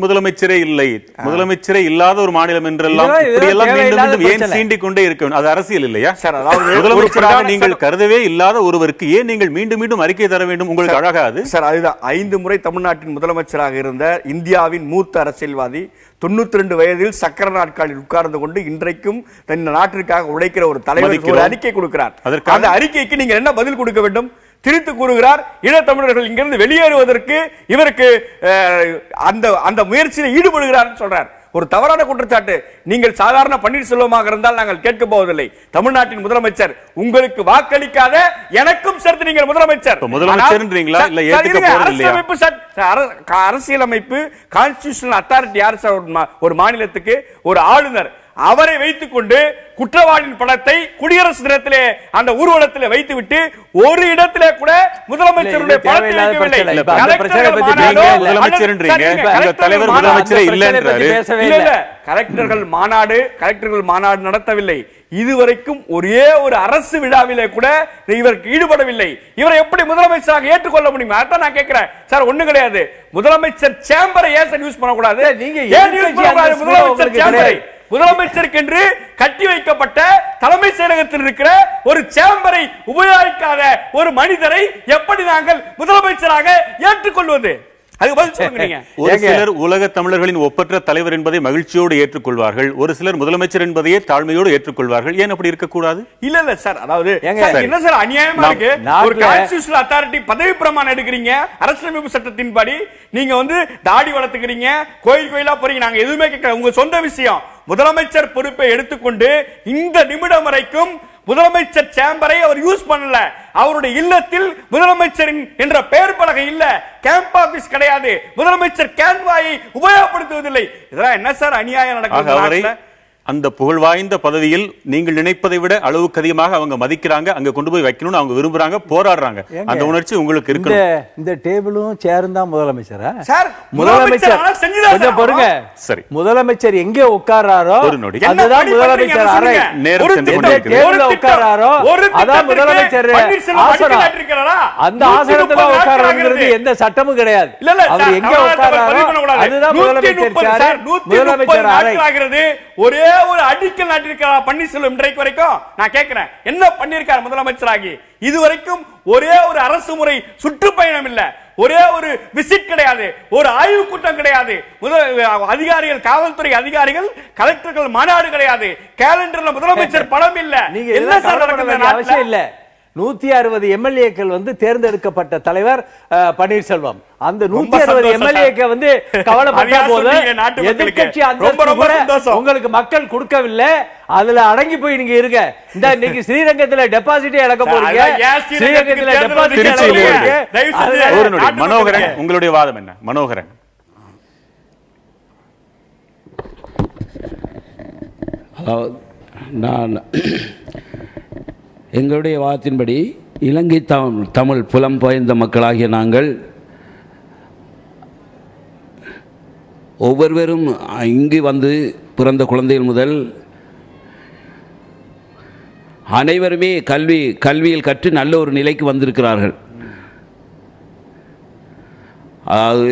முதலமைச்சரே இல்லை, முதலமைச்சரே இல்லாத ஒரு மாநிலம் என்றெல்லாம் இப்படி எல்லாம் மீண்டும் மீண்டும் ஏன் சீண்டிக் கொண்டே இருக்க? அது அரசியல் இல்லையா? முதலமைச்சராக நீங்கள் கருதவே இல்லாத ஒருவருக்கு ஏன் நீங்கள் மீண்டும் மீண்டும் அறிக்கை தர வேண்டும்? உங்களுக்கு அழகாது சார். அதுதான் 5 முறை தமிழ்நாட்டின் முதலமைச்சராக இருந்த இந்தியாவின் மூத்த அரசியல்வாதி, 92 வயதில் சக்கர நாட்காலில் உட்கார்ந்து கொண்டு இன்றைக்கும் தன் நாட்டிற்காக உழைக்கிற ஒரு தலைவர் ஒரு அறிக்கை கொடுக்கிறார். அந்த அறிக்கைக்கு நீங்க என்ன பதில் கொடுக்க வேண்டும்? திரித்து கூறுகிறார், ஈழத்தமிழர்கள் இங்கிருந்து வெளியேறுவதற்கு இவருக்கு அந்த முயற்சியில் ஈடுபடுகிறார் சொல்றார். ஒரு தவறான குற்றச்சாட்டு. நீங்கள் சாதாரண பன்னீர்செல்வமாக இருந்தால் நாங்கள் கேட்க போவதில்லை. தமிழ்நாட்டின் முதலமைச்சர், உங்களுக்கு வாக்களிக்காத எனக்கும் சேர்த்து நீங்கள் முதலமைச்சர். முதலமைச்சர்ன்றீங்களா இல்ல ஏத்துக்க போறதில்லையா? அரசியலமைப்பு கான்ஸ்டிடியூஷனல் அத்தாரிட்டி யார் சார்? ஒரு மாநிலத்துக்கு ஒரு ஆளுநர். அவரை வைத்துக் கொண்டு குற்றவாளியின் படத்தை குடியரசு தினத்திலே அந்த ஊர்வலத்திலே வைத்துவிட்டு ஒரு இடத்திலே கூட முதலமைச்சருடைய படத்தை வைக்கவில்லை. கலெக்டர்கள் மாநாடு நடத்தவில்லை. இதுவரைக்கும் ஒரே ஒரு அரசு விழாவிலே கூட இவருக்கு ஈடுபடவில்லை. இவரை எப்படி முதலமைச்சராக ஏற்றுக்கொள்ள முடியும்? அதான் நான் கேட்கிறேன் சார். ஒண்ணு கிடையாது. முதலமைச்சர் சேம்பரை ஏன் சார் யூஸ் பண்ணக்கூடாது? நீங்க முதலமைச்சர் சேம்பரை முதலமைச்சருக்கு என்று கட்டி வைக்கப்பட்ட தலைமை செயலகத்தில் இருக்கிற ஒரு சேம்பரை உபயோகிக்காத ஒரு மனிதரை எப்படி நாங்கள் முதலமைச்சராக ஏற்றுக்கொள்வது? ஒரு சிலர் உலக தமிழர்களின் ஒப்பற்ற தலைவர் என்பதை மகிழ்ச்சியோடு ஏற்றுக்கொள்வார்கள், ஒரு சிலர் முதலமைச்சர் என்பதையே தாழ்மையோடு ஏற்றுக்கொள்வார்கள். ஏன் அப்படி இருக்கக்கூடாது? இல்ல சார், அதாவது என்ன சார் அநியாயமா இருக்கு. ஒரு கான்ஸ்டிடியூஷனல் அத்தாரிட்டி பதவி பிரமாணம் எடுக்கிறீங்க, அரசியலமைப்பு சட்டத்தின்படி நீங்க தாடி வளர்த்துக்கிறீங்க, கோயில் கோயிலா போறீங்க. நாங்க எதுவுமே கேட்கல, உங்க சொந்த விஷயம். முதலமைச்சர் பொறுப்பை எடுத்துக்கொண்டு இந்த நிமிடம் வரைக்கும் முதலமைச்சர் சேம்பரை அவர் யூஸ் பண்ணல. அவருடைய இல்லத்தில் முதலமைச்சரின் என்ற பெயர் பலகை இல்ல, கேம்ப் ஆபீஸ் கிடையாது, முதலமைச்சர் கேன்வாயை உபயோகப்படுத்துவதில்லை. இதெல்லாம் என்ன சார் அநியாயம் நடக்குது? அந்த புகழ் வாய்ந்த பதவியில் நீங்கள் நினைப்பதை விட அளவுக்கு அதிகமாக அவங்க மதிக்கிறாங்க, அங்க கொண்டு போய் வைக்கணும்னு அவங்க விரும்புறாங்க, போராடுறாங்க. அந்த உணர்ச்சி உங்களுக்கு இருக்கு. இந்த டேபிளும் சேரும் தான் முதலமைச்சரா சார்? முதலமைச்சர் பாருங்க, சரி, முதலமைச்சர் எங்கே உட்கார்றாரோ அதுதான் முதலமைச்சர் அறை. டேபிள்ல உட்கார்றாரோ அதான் முதலமைச்சர் ஆசனம். அந்த ஆசனத்துல உட்கார்றது எந்த சட்டமும் கிடையாது. அவர் எங்க உட்கார்றாரோ அதுதான் முதலமைச்சர் சேர், முதலமைச்சர் அறை. ஒரே ஒரு அடிக்கல் நாட்டிருக்கிறார் பன்னீர்செல்வம் இன்றைக்கு வரைக்கும். நான் கேட்கிறேன், என்ன பண்ணிருக்கார் முதலமைச்சராகி? இதுவரைக்கும் ஒரே ஒரு அரசு முறை சுற்றுப்பயணம் இல்ல, ஒரே ஒரு விசிட் கிடையாது, ஒரு ஆய்வு கூட்டம் கிடையாது. அதிகாரிகள், காவல்துறை அதிகாரிகள், கலெக்டர்கள் மாநாடு கிடையாது, கேலண்டர்ல முதலமைச்சர் படம் இல்ல. நீங்க என்ன சார் நடக்குது? அவசியம் இல்ல. 160 எம்எல்ஏக்கள் தேர்ந்தெடுக்கப்பட்ட தலைவர் பன்னீர்செல்வம். அந்த 160 எம்எல்ஏக்கு கவலைப்பட்ட போது எதிர்க்கட்சி உங்களுக்கு மக்கள் கொடுக்கவில்லை, அதுல அடங்கி போய் நீங்க இருங்க. இந்த இன்னைக்கு ஸ்ரீரங்கத்துல டெபாசிட் இழக்க போறீங்க. ஸ்ரீரங்கத்துல டெபாசிட். மனோகரன், உங்களுடைய வாதம் என்ன? மனோகரன், நான் எங்களுடைய வாதத்தின்படி இலங்கை தமிழ் புலம் பெயர்ந்த மக்களாகிய நாங்கள் ஒவ்வொருவரும் இங்கு பிறந்த குழந்தைகள் முதல் அனைவருமே கல்வியில் கற்று நல்ல ஒரு நிலைக்கு வந்திருக்கிறார்கள். அதாவது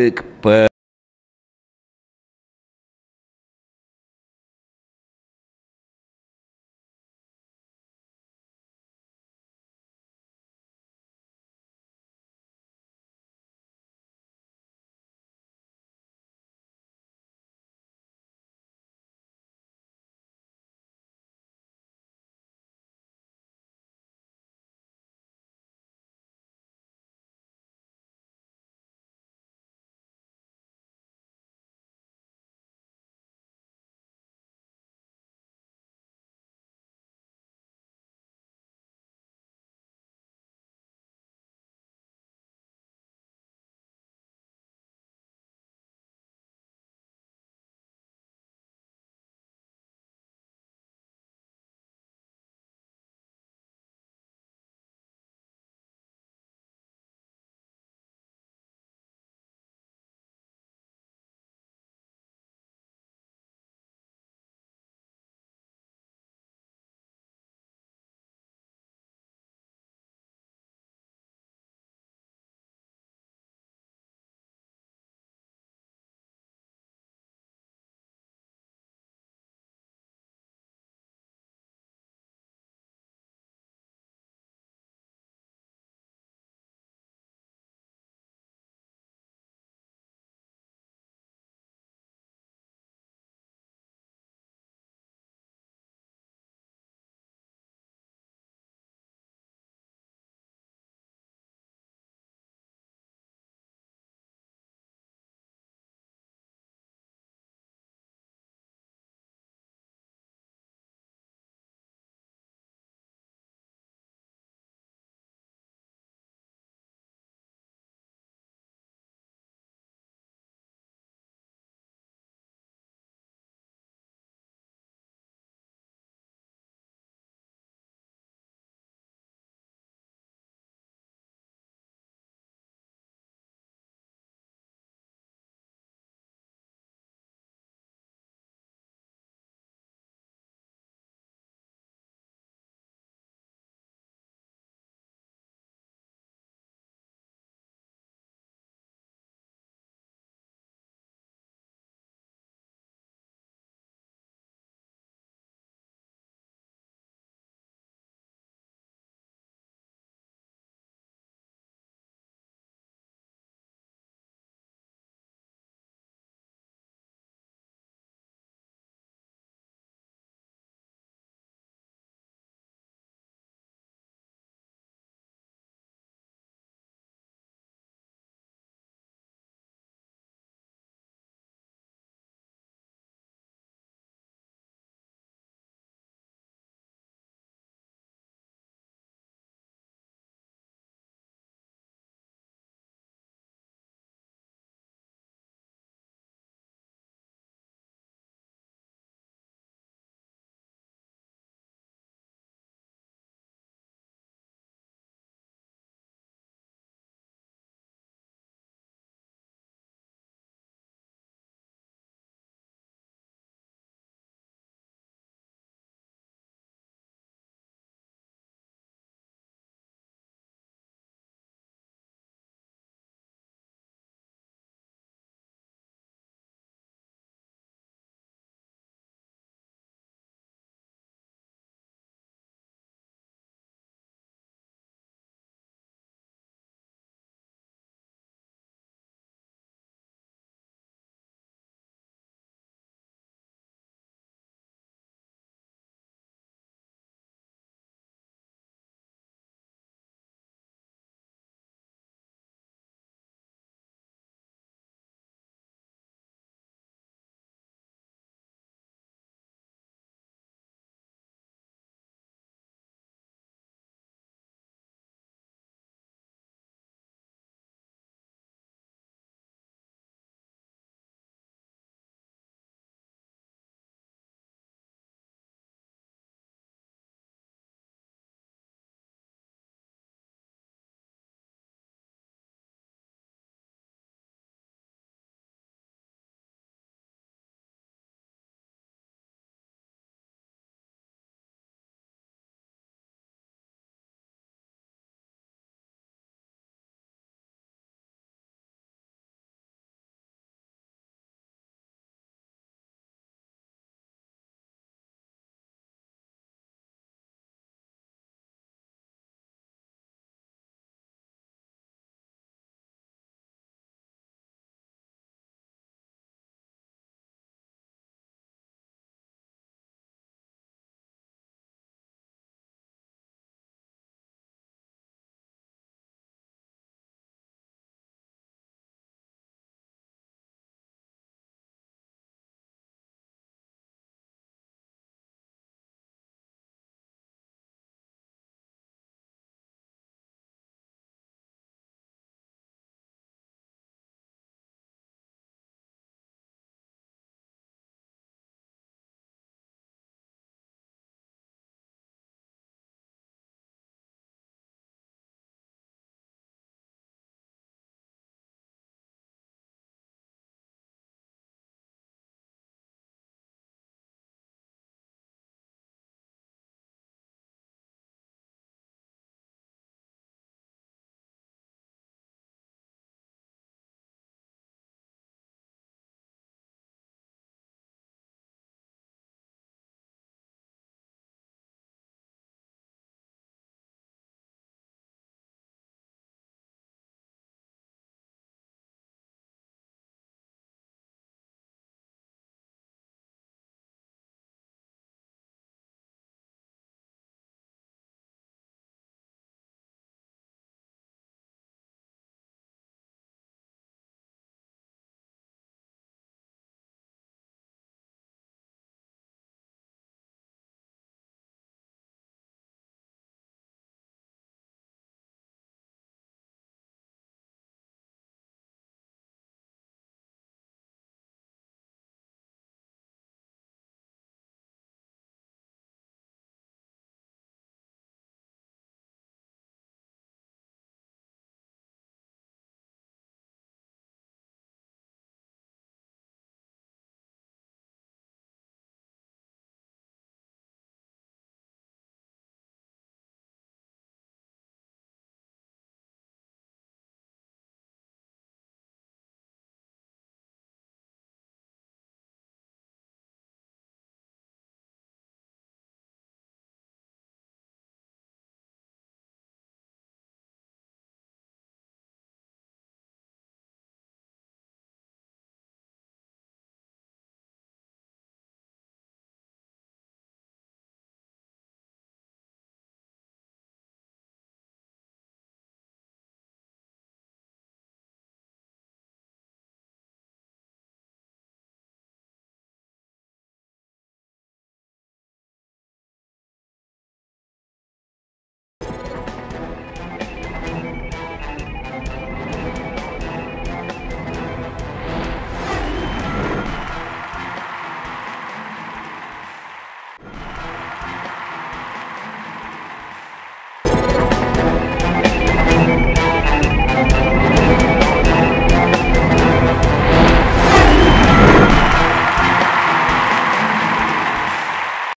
வணக்கம்.